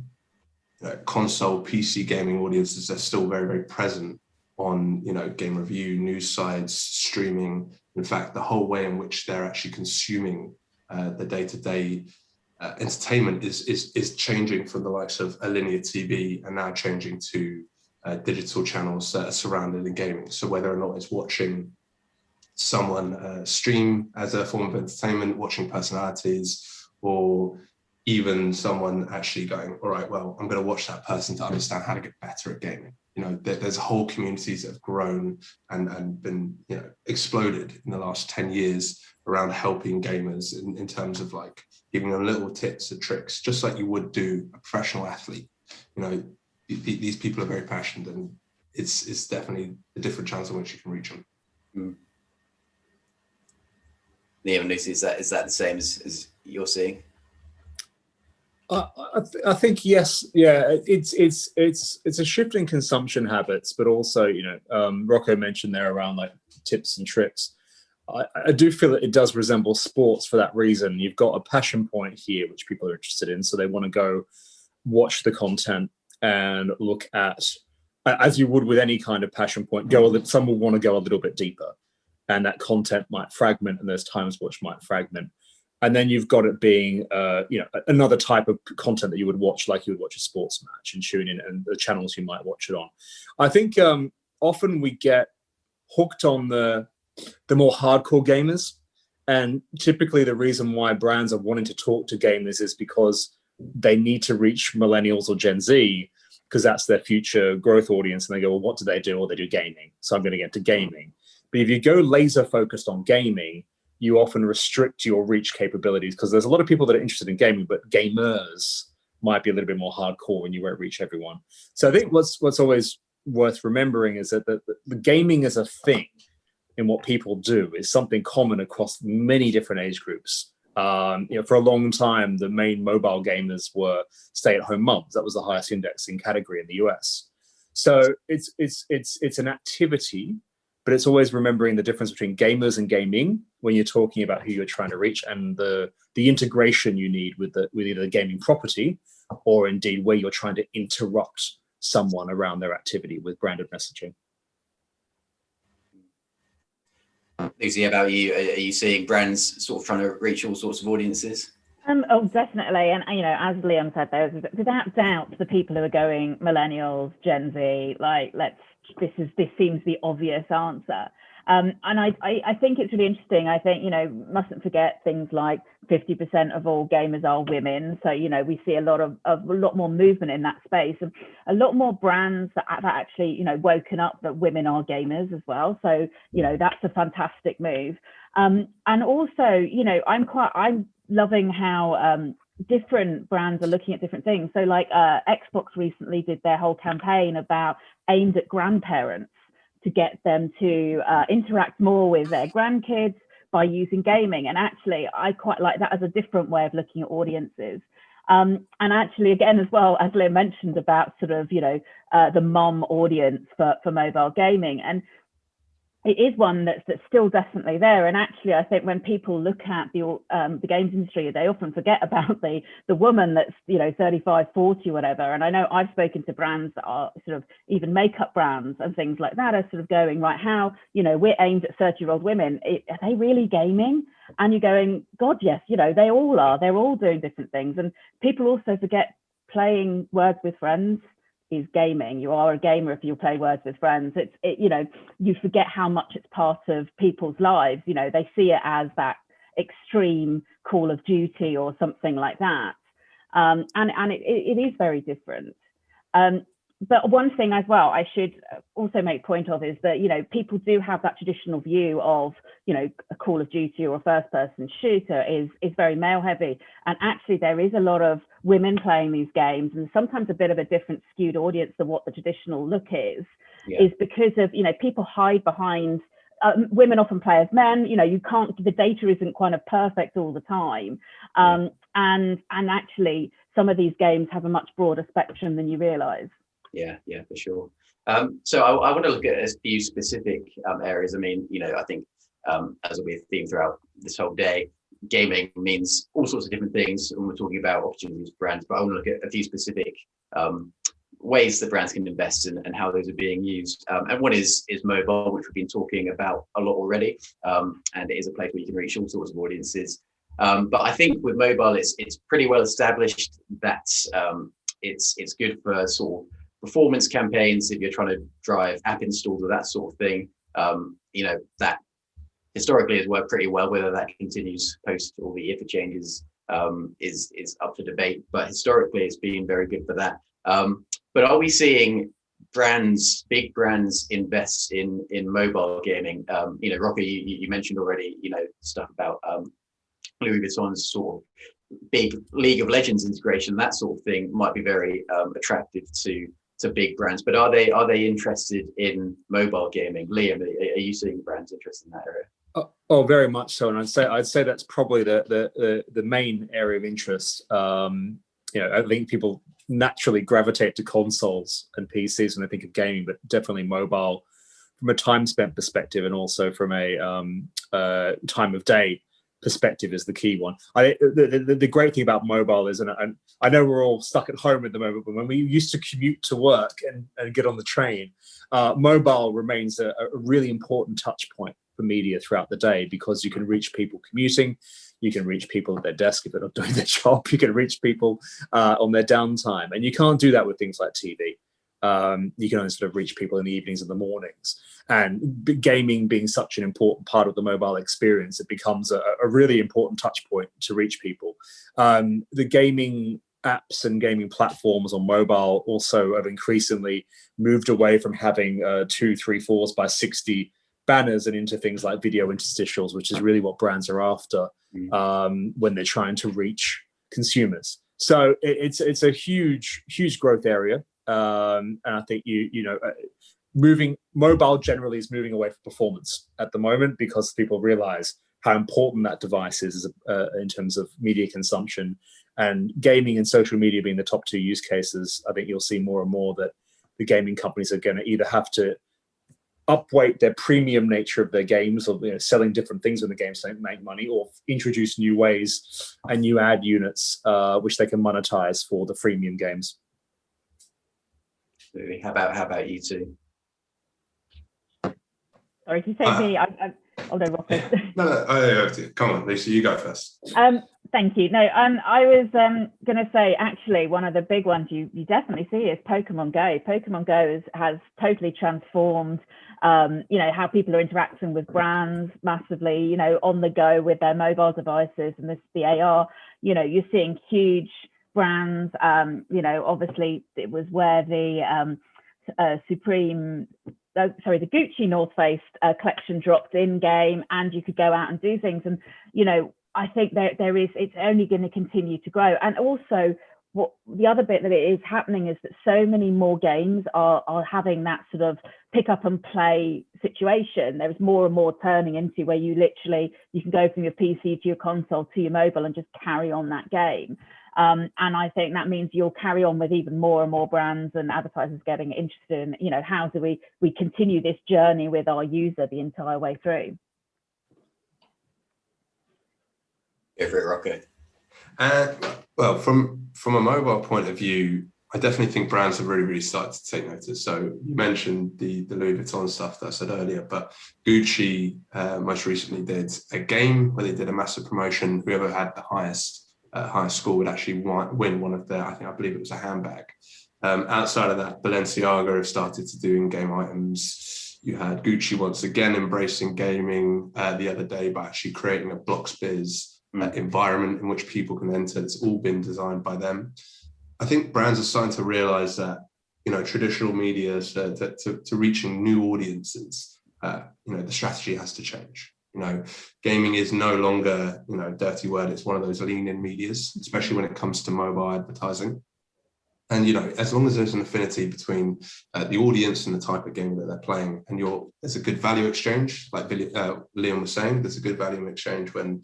console PC gaming audiences are still very, very present on, game review, news sites, streaming. In fact, the whole way in which they're actually consuming the day-to-day entertainment is changing from the likes of a linear TV and now changing to digital channels that are surrounded in gaming. So whether or not it's watching someone stream as a form of entertainment, watching personalities, or even someone actually going, all right, well, I'm going to watch that person to understand how to get better at gaming. There's whole communities that have grown and been, exploded in the last 10 years around helping gamers in terms of like giving them little tips and tricks, just like you would do a professional athlete. These people are very passionate, and it's definitely a different channels in which you can reach them. Mm. Liam and Lucy, is that the same as you're seeing? I think yes, yeah. It's a shift in consumption habits, but also Rocco mentioned there around like tips and tricks. I do feel that it does resemble sports for that reason. You've got a passion point here which people are interested in, so they want to go watch the content and look at, as you would with any kind of passion point, some will want to go a little bit deeper, and that content might fragment, and there's times which might fragment. And then you've got it being, another type of content that you would watch, like you would watch a sports match and tune in, and the channels you might watch it on. I think often we get hooked on the more hardcore gamers, and typically the reason why brands are wanting to talk to gamers is because they need to reach millennials or Gen Z, because that's their future growth audience. And they go, well, what do they do? Well, they do gaming, so I'm going to get to gaming. But if you go laser focused on gaming, you often restrict your reach capabilities, because there's a lot of people that are interested in gaming, but gamers might be a little bit more hardcore and you won't reach everyone. So I think what's always worth remembering is that the gaming as a thing in what people do is something common across many different age groups. For a long time, the main mobile gamers were stay-at-home moms. That was the highest indexing category in the US. So it's an activity, but it's always remembering the difference between gamers and gaming when you're talking about who you're trying to reach, and the integration you need with either the gaming property or indeed where you're trying to interrupt someone around their activity with branded messaging. Lucy, how about you? Are you seeing brands sort of trying to reach all sorts of audiences? Oh, definitely. And, as Liam said, there's without doubt the people who are going millennials, Gen Z, this seems the obvious answer. And I think it's really interesting. I think, mustn't forget things like 50% of all gamers are women. So, we see a lot more movement in that space, and a lot more brands that have actually, woken up that women are gamers as well. So, that's a fantastic move. And also, I'm loving how different brands are looking at different things. So like Xbox recently did their whole campaign aimed at grandparents to get them to interact more with their grandkids by using gaming. And actually, I quite like that as a different way of looking at audiences. And actually, again, as well, as Liam mentioned about sort of, the mom audience for mobile gaming. And it is one that's still definitely there. And actually, I think when people look at the games industry, they often forget about the woman that's 35, 40, whatever. And I know I've spoken to brands that are sort of even makeup brands and things like that are sort of going, right, how we're aimed at 30-year-old women. Are they really gaming? And you're going, God, yes, they all are. They're all doing different things. And people also forget playing Words with Friends is gaming. You are a gamer if you play Words with Friends. You forget how much it's part of people's lives. They see it as that extreme Call of Duty or something like that. And it is very different. But one thing as well, I should also make point of is that, people do have that traditional view of, a Call of Duty or a first person shooter is very male heavy. And actually there is a lot of women playing these games, and sometimes a bit of a different skewed audience than what the traditional look is because of, people hide behind, women often play as men, the data isn't kind of perfect all the time. And actually some of these games have a much broader spectrum than you realize. Yeah, for sure. So I want to look at a few specific areas. I mean, I think as will be a theme throughout this whole day, gaming means all sorts of different things, and we're talking about opportunities for brands, but I want to look at a few specific ways that brands can invest in and how those are being used. And one is mobile, which we've been talking about a lot already, and it is a place where you can reach all sorts of audiences. But I think with mobile, it's pretty well established that it's good for sort of performance campaigns if you're trying to drive app installs or that sort of thing. That historically has worked pretty well. Whether that continues post all the IFA changes is up for debate, but historically it's been very good for that. But are we seeing big brands invest in mobile gaming? Rocco, you mentioned already, stuff about Louis Vuitton's sort of big League of Legends integration, that sort of thing might be very attractive to big brands. But are they interested in mobile gaming? Liam, are you seeing brands interested in that area? Oh, very much so, and I'd say that's probably the main area of interest. I think people naturally gravitate to consoles and PCs when they think of gaming, but definitely mobile from a time spent perspective, and also from a time of day perspective is the key one. The great thing about mobile is, and I know we're all stuck at home at the moment, but when we used to commute to work and get on the train, mobile remains a really important touch point for media throughout the day, because you can reach people commuting, you can reach people at their desk if they're not doing their job, you can reach people on their downtime, and you can't do that with things like TV. You can only sort of reach people in the evenings and the mornings. And gaming being such an important part of the mobile experience, it becomes a really important touch point to reach people. The gaming apps and gaming platforms on mobile also have increasingly moved away from having 2, 3, 4s by 60 banners and into things like video interstitials, which is really what brands are after when they're trying to reach consumers. So it's a huge growth area. And I think mobile generally is moving away from performance at the moment, because people realize how important that device is in terms of media consumption, and gaming and social media being the top 2 use cases. I think you'll see more and more that the gaming companies are going to either have to upweight their premium nature of their games, or selling different things when the games don't make money, or introduce new ways and new ad units which they can monetize for the freemium games. How about you two? Sorry, to say me, I'll go Rocco. No, I have to. Come on, Lisa, you go first. Thank you. No, I was going to say, actually, one of the big ones you definitely see is Pokemon Go. Pokemon Go has totally transformed, how people are interacting with brands massively, on the go with their mobile devices, and the AR, you're seeing huge brands. Obviously it was where the the Gucci North Face collection dropped in game, and you could go out and do things. And I think it's only going to continue to grow. And also, what the other bit that it is happening is that so many more games are having that sort of pick up and play situation. There's more and more turning into where you can go from your PC to your console to your mobile and just carry on that game. And I think that means you'll carry on with even more and more brands and advertisers getting interested in, how do we continue this journey with our user the entire way through. Go for it, Rocco. Well, from a mobile point of view, I definitely think brands have really started to take notice. So you mentioned the Louis Vuitton stuff that I said earlier, but Gucci most recently did a game where they did a massive promotion. Whoever had the highest score would actually win one of their, I believe it was a handbag. Outside of that, Balenciaga have started to do in-game items. You had Gucci once again embracing gaming the other day by actually creating a Bloxbiz environment in which people can enter. It's all been designed by them. I think brands are starting to realize that, traditional media to reaching new audiences, the strategy has to change. Gaming is no longer, a dirty word. It's one of those lean-in medias, especially when it comes to mobile advertising. And, as long as there's an affinity between the audience and the type of game that they're playing, and there's a good value exchange, like Liam was saying, there's a good value exchange when,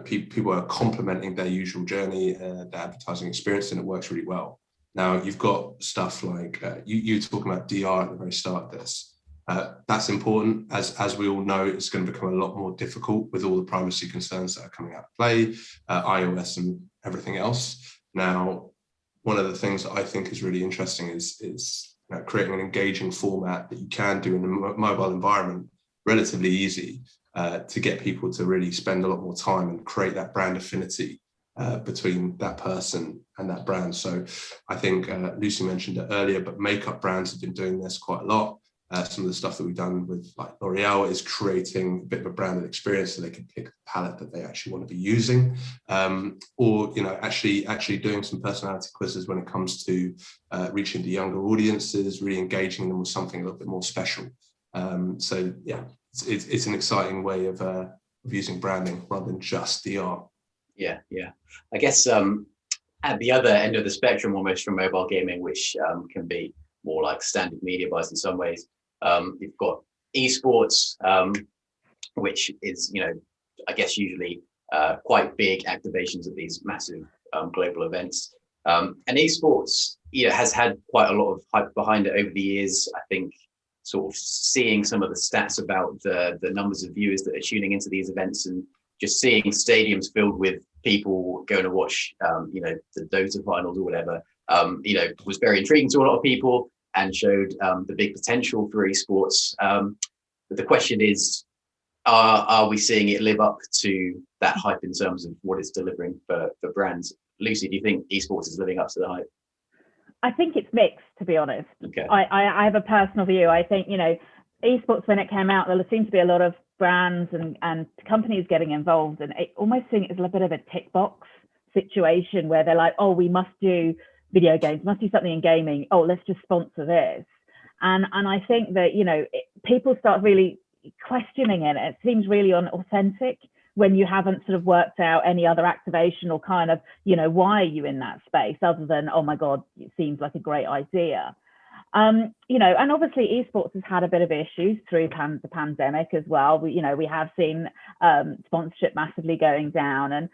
people are complementing their usual journey, their advertising experience, and it works really well. Now, you've got stuff like, you talking about DR at the very start of this. That's important. As we all know, it's going to become a lot more difficult with all the privacy concerns that are coming out of play, iOS and everything else. Now, one of the things that I think is really interesting is creating an engaging format that you can do in a mobile environment, relatively easy, to get people to really spend a lot more time and create that brand affinity between that person and that brand. So I think Lucy mentioned it earlier, but makeup brands have been doing this quite a lot. Some of the stuff that we've done with like L'Oreal is creating a bit of a branded experience so they can pick the palette that they actually want to be using, or actually doing some personality quizzes when it comes to reaching the younger audiences, re-engaging them with something a little bit more special. So yeah, it's an exciting way of using branding rather than just DR. Yeah. I guess at the other end of the spectrum, almost from mobile gaming, which can be more like standard media buys in some ways. You've got esports, which is, I guess usually quite big activations of these massive global events. And esports, has had quite a lot of hype behind it over the years. I think sort of seeing some of the stats about the numbers of viewers that are tuning into these events and just seeing stadiums filled with people going to watch, the Dota finals or whatever, was very intriguing to a lot of people and showed the big potential for esports. But the question is, are we seeing it live up to that hype in terms of what it's delivering for brands? Lucy, do you think esports is living up to the hype? I think it's mixed, to be honest. Okay. I have a personal view. I think, esports, when it came out, there seemed to be a lot of brands and companies getting involved, and it almost seeing it as a bit of a tick box situation where they're like, oh, we must do video games, must do something in gaming. Oh, let's just sponsor this. And I think that, people start really questioning it. It seems really unauthentic when you haven't sort of worked out any other activation or kind of, why are you in that space other than, oh my God, it seems like a great idea. And obviously esports has had a bit of issues through the pandemic as well. We have seen sponsorship massively going down, and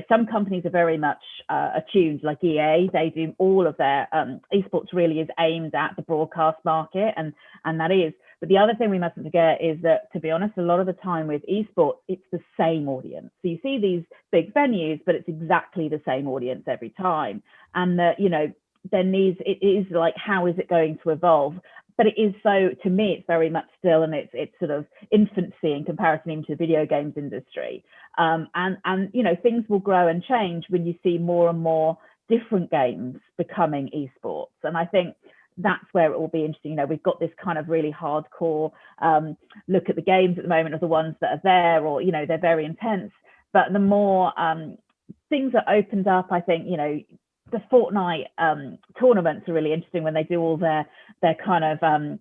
some companies are very much attuned, like EA. They do all of their esports really is aimed at the broadcast market, and that is. But the other thing we mustn't forget is that, to be honest, a lot of the time with esports, it's the same audience. So you see these big venues, but it's exactly the same audience every time, and that it is like, how is it going to evolve? But it is, so to me, it's very much still in its sort of infancy in comparison even to the video games industry. And things will grow and change when you see more and more different games becoming esports. And I think that's where it will be interesting. We've got this kind of really hardcore look at the games at the moment of the ones that are there, or they're very intense. But the more things are opened up, I think the Fortnite tournaments are really interesting when they do all their kind of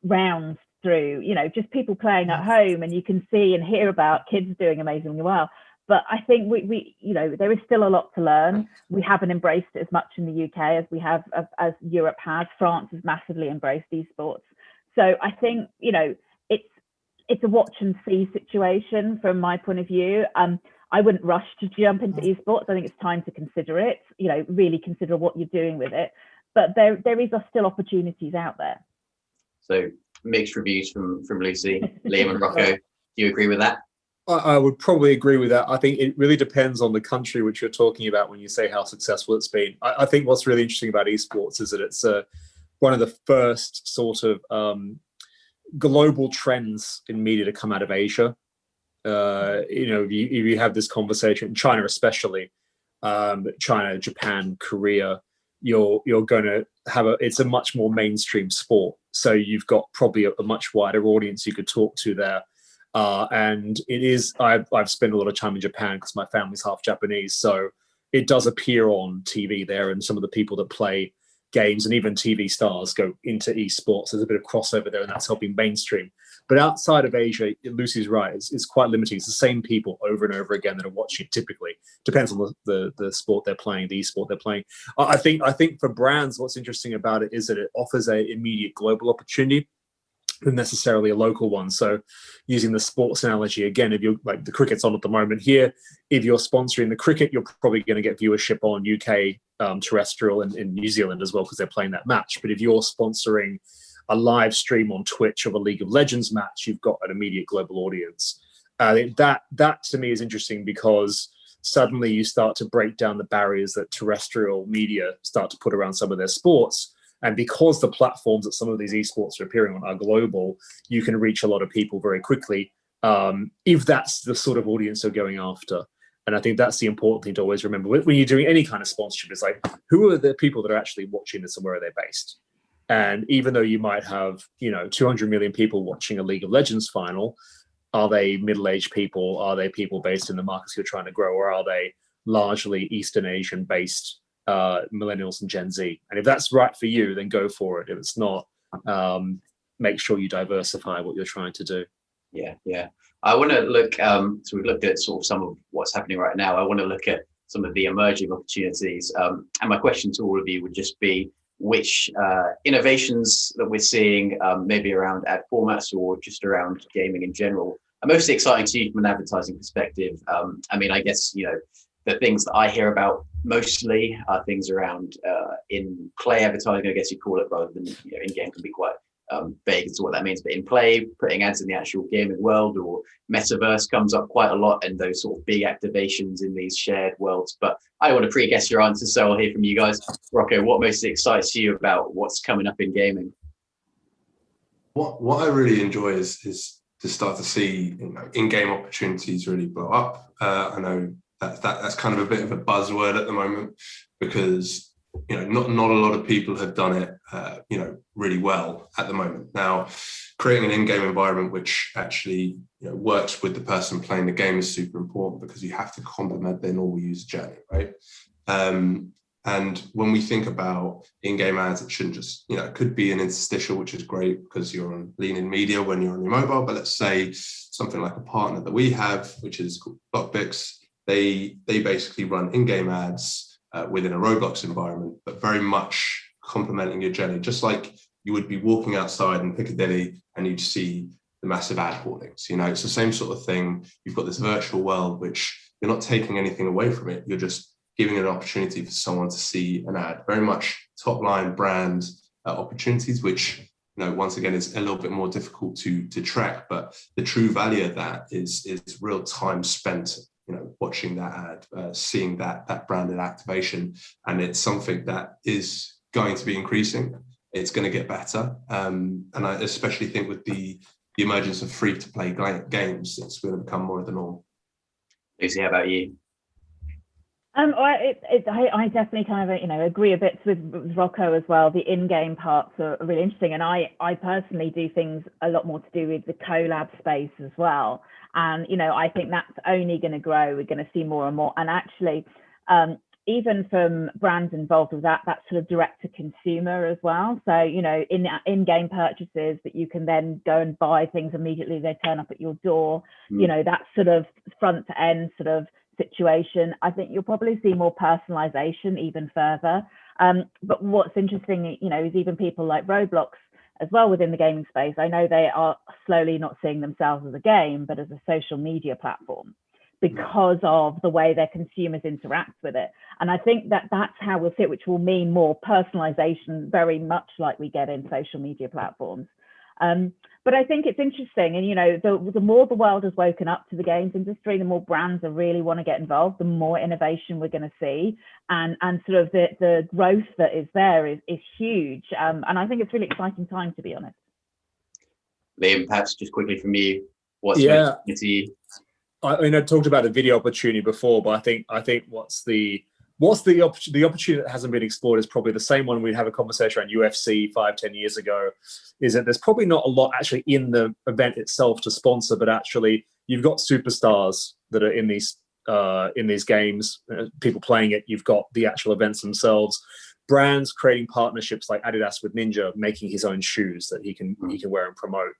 rounds through, just people playing at home, and you can see and hear about kids doing amazingly well. But I think we there is still a lot to learn. We haven't embraced it as much in the UK as we have, as Europe has. France has massively embraced esports. So I think, it's a watch and see situation from my point of view. I wouldn't rush to jump into esports. I think it's time to consider it, really consider what you're doing with it. But there is still opportunities out there. So mixed reviews from Lucy. Liam and Rocco, do you agree with that? I would probably agree with that. I think it really depends on the country which you're talking about when you say how successful it's been. I think what's really interesting about esports is that it's one of the first sort of global trends in media to come out of Asia. If you have this conversation, China especially, China, Japan, Korea, you're going to have it's a much more mainstream sport. So you've got probably a much wider audience you could talk to there. And it is, I've spent a lot of time in Japan because my family's half Japanese. So it does appear on TV there, and some of the people that play games and even TV stars go into esports. There's a bit of crossover there, and that's helping mainstream. But outside of Asia, Lucy's right, it's quite limiting. It's the same people over and over again that are watching it typically. Depends on the sport they're playing, the esport they're playing. I think for brands, what's interesting about it is that it offers a immediate global opportunity than necessarily a local one. So using the sports analogy again, if you're like the cricket's on at the moment here, if you're sponsoring the cricket, you're probably going to get viewership on UK terrestrial and in New Zealand as well, because they're playing that match. But if you're sponsoring a live stream on Twitch of a League of Legends match, you've got an immediate global audience. That to me is interesting, because suddenly you start to break down the barriers that terrestrial media start to put around some of their sports. And because the platforms that some of these esports are appearing on are global, you can reach a lot of people very quickly, if that's the sort of audience they're going after. And I think that's the important thing to always remember when you're doing any kind of sponsorship. It's like, who are the people that are actually watching this and where are they based? And even though you might have, 200 million people watching a League of Legends final, are they middle-aged people? Are they people based in the markets you're trying to grow? Or are they largely Eastern Asian-based millennials and Gen Z? And if that's right for you, then go for it. If it's not, make sure you diversify what you're trying to do. Yeah. I want to look, so we've looked at sort of some of what's happening right now. I want to look at some of the emerging opportunities. And my question to all of you would just be, which innovations that we're seeing, maybe around ad formats or just around gaming in general, are mostly exciting to you from an advertising perspective? I guess, the things that I hear about mostly are things around in-play advertising, I guess you call it, rather than in-game can be quite vague as to what that means. But in play, putting ads in the actual gaming world, or metaverse comes up quite a lot, and those sort of big activations in these shared worlds. But I want to pre-guess your answers, so I'll hear from you guys. Rocco, what most excites you about what's coming up in gaming? What I really enjoy is to start to see in-game opportunities really blow up. I know that's kind of a bit of a buzzword at the moment, because not a lot of people have done it really well at the moment. Now, creating an in-game environment which actually works with the person playing the game is super important, because you have to complement their normal user journey, right? And when we think about in-game ads, it shouldn't just, it could be an interstitial, which is great because you're on lean-in media when you're on your mobile. But let's say something like a partner that we have, which is called Blockbix, they basically run in-game ads within a Roblox environment, but very much complementing your journey, just like you would be walking outside in Piccadilly and you'd see the massive ad hoardings. It's the same sort of thing. You've got this virtual world, which you're not taking anything away from it. You're just giving an opportunity for someone to see an ad. Very much top line brand opportunities, which once again is a little bit more difficult to track. But the true value of that is real time spent watching that ad, seeing that branded activation. And it's something that is going to be increasing. It's going to get better. And I especially think with the emergence of free-to-play games, it's going to become more of the norm. Lucy, how about you? I definitely kind of agree a bit with Rocco as well. The in-game parts are really interesting, and I personally do things a lot more to do with the collab space as well. And I think that's only going to grow. We're going to see more and more. And actually, even from brands involved with that sort of direct to consumer as well. So in-game purchases that you can then go and buy things immediately. They turn up at your door. That sort of front to end sort of situation. I think you'll probably see more personalization even further. But what's interesting, is even people like Roblox as well within the gaming space. I know they are slowly not seeing themselves as a game, but as a social media platform, because of the way their consumers interact with it. And I think that's how we'll see it, which will mean more personalization, very much like we get in social media platforms. But I think it's interesting, and the more the world has woken up to the games industry, the more brands that really want to get involved, the more innovation we're going to see, and sort of the growth that is there is huge, and I think it's a really exciting time, to be honest. Liam, perhaps just quickly from you, what's I talked about a video opportunity before, but I think what's the opportunity that hasn't been explored is probably the same one we have a conversation around UFC 5-10 years ago, is that there's probably not a lot actually in the event itself to sponsor, but actually you've got superstars that are in these games, people playing it. You've got the actual events themselves, brands creating partnerships like Adidas with Ninja, making his own shoes that he can wear and promote.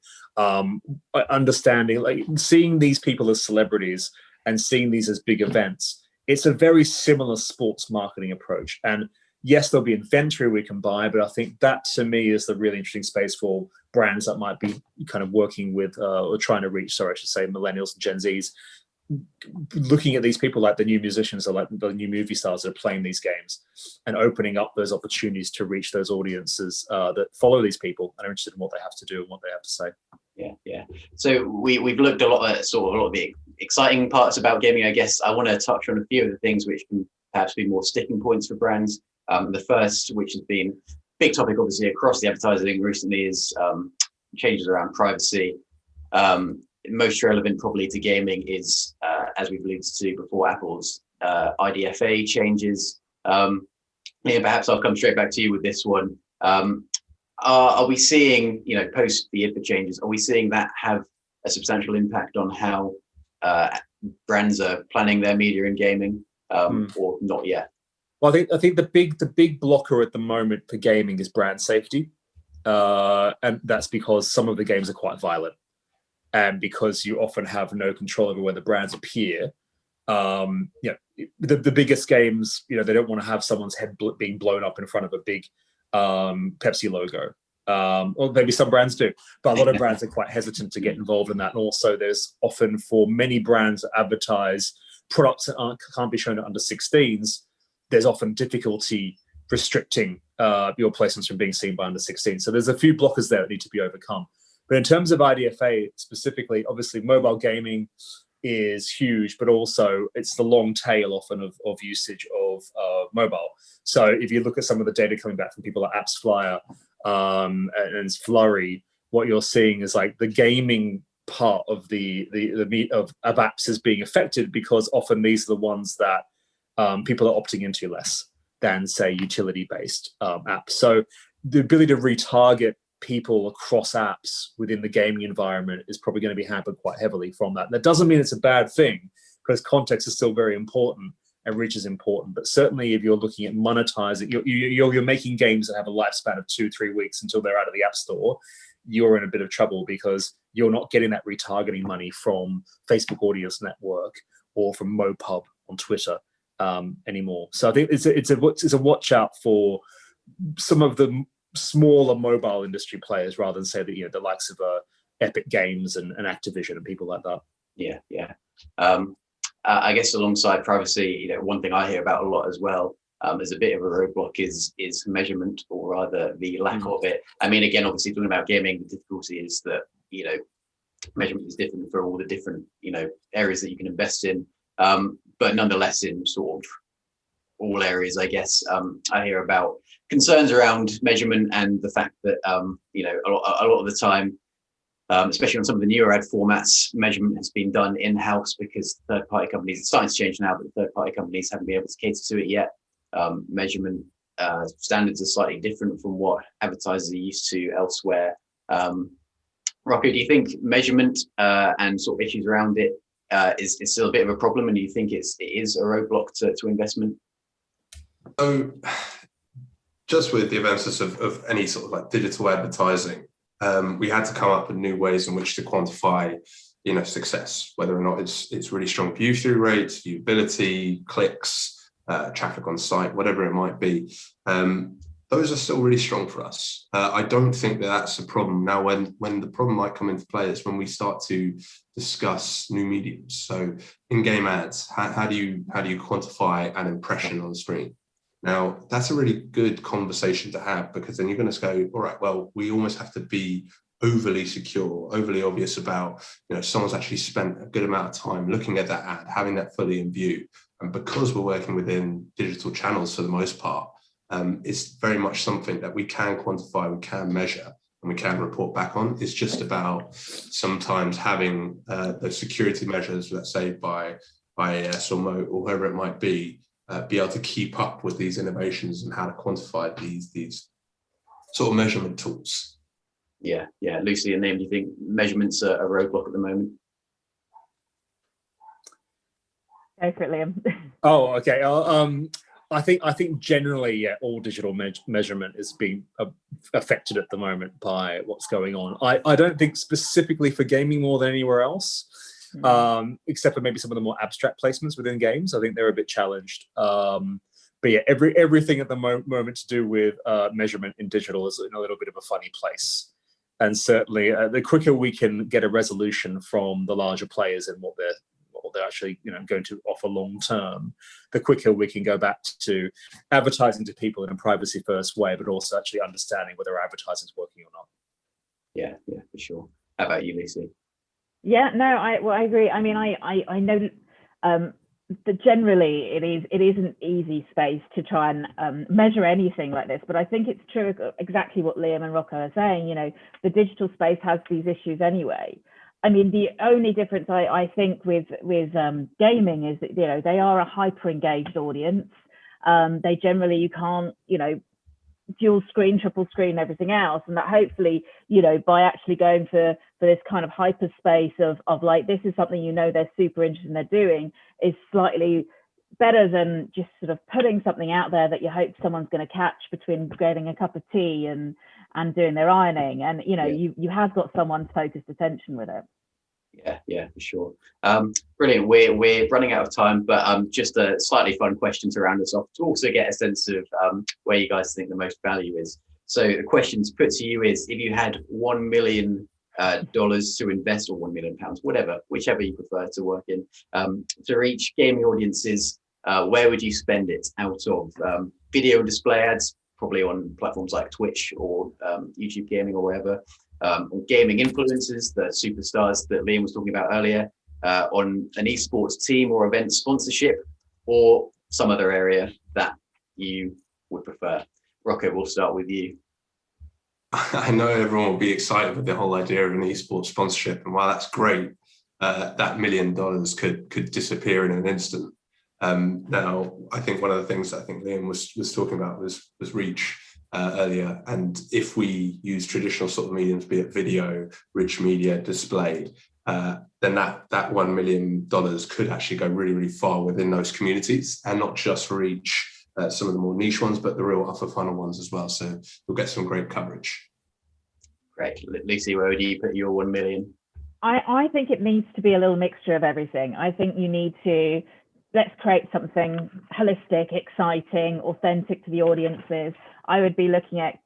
Understanding, like seeing these people as celebrities and seeing these as big events. It's a very similar sports marketing approach. And yes, there'll be inventory we can buy, but I think that to me is the really interesting space for brands that might be kind of working with or trying to reach, millennials and Gen Zs. looking at these people like the new musicians or like the new movie stars that are playing these games and opening up those opportunities to reach those audiences that follow these people and are interested in what they have to do and what they have to say. Yeah. So we've looked a lot at sort of a lot of the exciting parts about gaming. I guess I want to touch on a few of the things which can perhaps be more sticking points for brands. The first, which has been a big topic obviously across the advertising recently, is changes around privacy. Most relevant probably to gaming is, as we've alluded to before, Apple's IDFA changes. Perhaps I'll come straight back to you with this one. Are we seeing, post the IDFA changes, are we seeing that have a substantial impact on how brands are planning their media in gaming, or not yet? Well, I think the big blocker at the moment for gaming is brand safety, and that's because some of the games are quite violent, and because you often have no control over where the brands appear. The biggest games, they don't want to have someone's head being blown up in front of a big Pepsi logo. Or maybe some brands do, but a lot of brands are quite hesitant to get involved in that. And also there's often, for many brands that advertise products that can't be shown at under 16s, there's often difficulty restricting your placements from being seen by under 16. So there's a few blockers there that need to be overcome. But in terms of IDFA specifically, obviously mobile gaming is huge, but also it's the long tail often of usage of mobile. So if you look at some of the data coming back from people like AppsFlyer and Flurry, what you're seeing is like the gaming part of the apps is being affected, because often these are the ones that people are opting into less than, say, utility-based apps. So the ability to retarget people across apps within the gaming environment is probably going to be hampered quite heavily from that. That doesn't mean it's a bad thing, because context is still very important and reach is important. But certainly if you're looking at monetizing, you're making games that have a lifespan of 2-3 weeks until they're out of the App Store, you're in a bit of trouble, because you're not getting that retargeting money from Facebook Audience Network or from MoPub on Twitter anymore. So I think it's a watch out for some of the smaller mobile industry players, rather than say that the likes of Epic Games and Activision and people like that. Yeah. I guess alongside privacy, one thing I hear about a lot as well, as a bit of a roadblock is measurement, or rather the lack of it. I mean, again, obviously talking about gaming, the difficulty is that measurement is different for all the different areas that you can invest in, but nonetheless in sort of all areas, I guess. I hear about concerns around measurement and the fact that a lot of the time, especially on some of the newer ad formats, measurement has been done in-house, because third-party companies, it's starting to change now, but third-party companies haven't been able to cater to it yet. Measurement standards are slightly different from what advertisers are used to elsewhere. Rocco, do you think measurement and sort of issues around it is still a bit of a problem, and do you think it is a roadblock to investment? So, just with the emphasis of any sort of like digital advertising, we had to come up with new ways in which to quantify, success, whether or not it's really strong view-through rates, viewability, clicks, traffic on site, whatever it might be. Those are still really strong for us. I don't think that that's a problem. Now, when the problem might come into play is when we start to discuss new mediums. So in-game ads, how do you quantify an impression on screen? Now, that's a really good conversation to have, because then you're going to go, all right, well, we almost have to be overly secure, overly obvious about, someone's actually spent a good amount of time looking at that ad, having that fully in view. And because we're working within digital channels for the most part, it's very much something that we can quantify, we can measure, and we can report back on. It's just about sometimes having those security measures, let's say by IAS or Moat or whoever it might be able to keep up with these innovations and how to quantify these sort of measurement tools. Yeah. Lucy and Liam, do you think measurements are a roadblock at the moment? Go for it, Liam. Oh, okay. I think generally, all digital measurement is being affected at the moment by what's going on. I don't think specifically for gaming more than anywhere else, except for maybe some of the more abstract placements within games. I think they're a bit challenged. But yeah, everything at the moment to do with measurement in digital is in a little bit of a funny place. And certainly, the quicker we can get a resolution from the larger players and what or they're actually going to offer long term, the quicker we can go back to advertising to people in a privacy first way, but also actually understanding whether advertising is working or not. Yeah, for sure. How about you, Lucy? Yeah, no, I agree. I mean, I know that generally it is an easy space to try and measure anything like this, but I think it's true exactly what Liam and Rocco are saying. The digital space has these issues anyway. I mean, the only difference I think with gaming is that they are a hyper engaged audience. They generally, you can't dual screen, triple screen, everything else, and that hopefully by actually going for this kind of hyperspace of like, this is something they're super interested in, they're doing, is slightly better than just sort of putting something out there that you hope someone's going to catch between getting a cup of tea and doing their ironing, and you have got someone's focused attention with it. Yeah, for sure. Brilliant. We're running out of time, but just a slightly fun question to round us off to also get a sense of where you guys think the most value is. So the question to put to you is, if you had $1 million to invest, or £1 million, whatever, whichever you prefer to work in, to reach gaming audiences, where would you spend it out of? Video display ads, probably on platforms like Twitch or YouTube Gaming or wherever. On gaming influencers, the superstars that Liam was talking about earlier, on an esports team or event sponsorship, or some other area that you would prefer. Rocco, we'll start with you. I know everyone will be excited with the whole idea of an esports sponsorship, and while that's great, that $1 million could disappear in an instant. Now, I think one of the things that I think Liam was talking about was reach earlier, and if we use traditional sort of mediums, be it video, rich media, display, then that $1 million could actually go really, really far within those communities, and not just reach some of the more niche ones, but the real upper funnel ones as well. So we'll get some great coverage. Great. Lucy, where would you put your 1 million? I think it needs to be a little mixture of everything. I think you need to, let's create something holistic, exciting, authentic to the audiences. I would be looking at,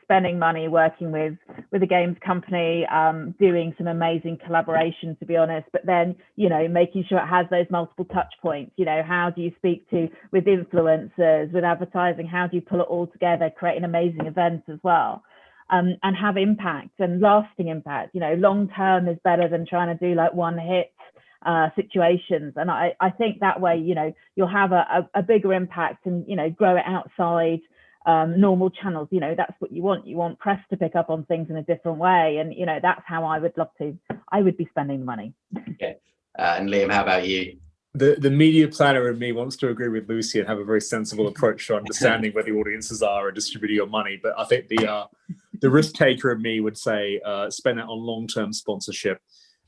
spending money working with a games company, doing some amazing collaboration, to be honest, but then, making sure it has those multiple touch points. How do you speak with influencers, with advertising? How do you pull it all together, create an amazing event as well? And have impact and lasting impact. Long term is better than trying to do like one hit situations. And I think that way, you'll have a bigger impact and, grow it outside normal channels. That's what you want. You want press to pick up on things in a different way. And, that's how I would be spending the money. Okay. And Liam, how about you? The media planner in me wants to agree with Lucy and have a very sensible approach to understanding where the audiences are and distributing your money. But I think the risk taker in me would say spend that on long-term sponsorship.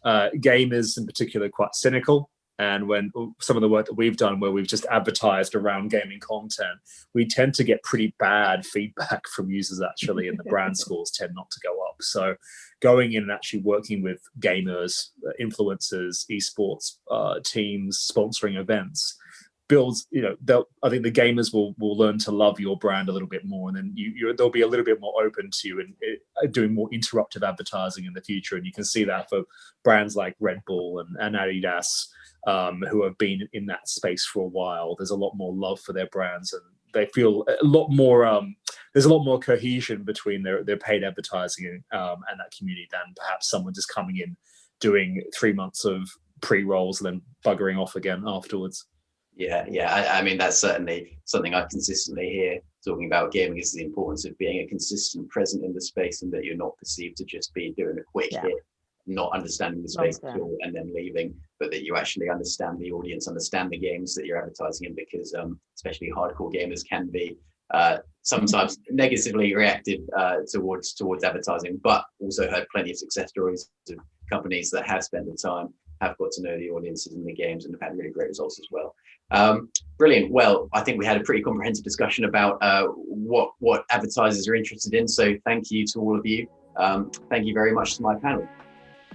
Gamers in particular are quite cynical, and when some of the work that we've done where we've just advertised around gaming content, we tend to get pretty bad feedback from users actually, and the brand scores tend not to go up. So going in and actually working with gamers, influencers, esports teams, sponsoring events builds, I think the gamers will learn to love your brand a little bit more, and then they'll be a little bit more open to and doing more interruptive advertising in the future. And you can see that for brands like Red Bull and Adidas, who have been in that space for a while. There's a lot more love for their brands, and they feel a lot more, there's a lot more cohesion between their paid advertising and that community than perhaps someone just coming in, doing 3 months of pre-rolls and then buggering off again afterwards. Yeah. I mean, that's certainly something I consistently hear talking about gaming, is the importance of being a consistent presence in the space, and that you're not perceived to just be doing a quick hit, not understanding the space at all and then leaving, but that you actually understand the audience, understand the games that you're advertising in, because especially hardcore gamers can be sometimes negatively reactive towards advertising, but also heard plenty of success stories of companies that have spent the time, have got to know the audiences in the games, and have had really great results as well. Brilliant. Well, I think we had a pretty comprehensive discussion about what advertisers are interested in. So thank you to all of you. Thank you very much to my panel.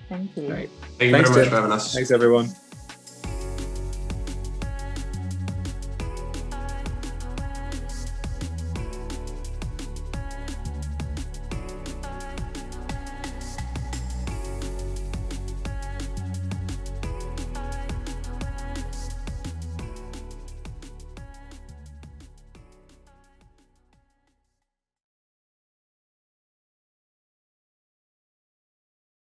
Thank you. Thank you very much for having us. Thanks, everyone.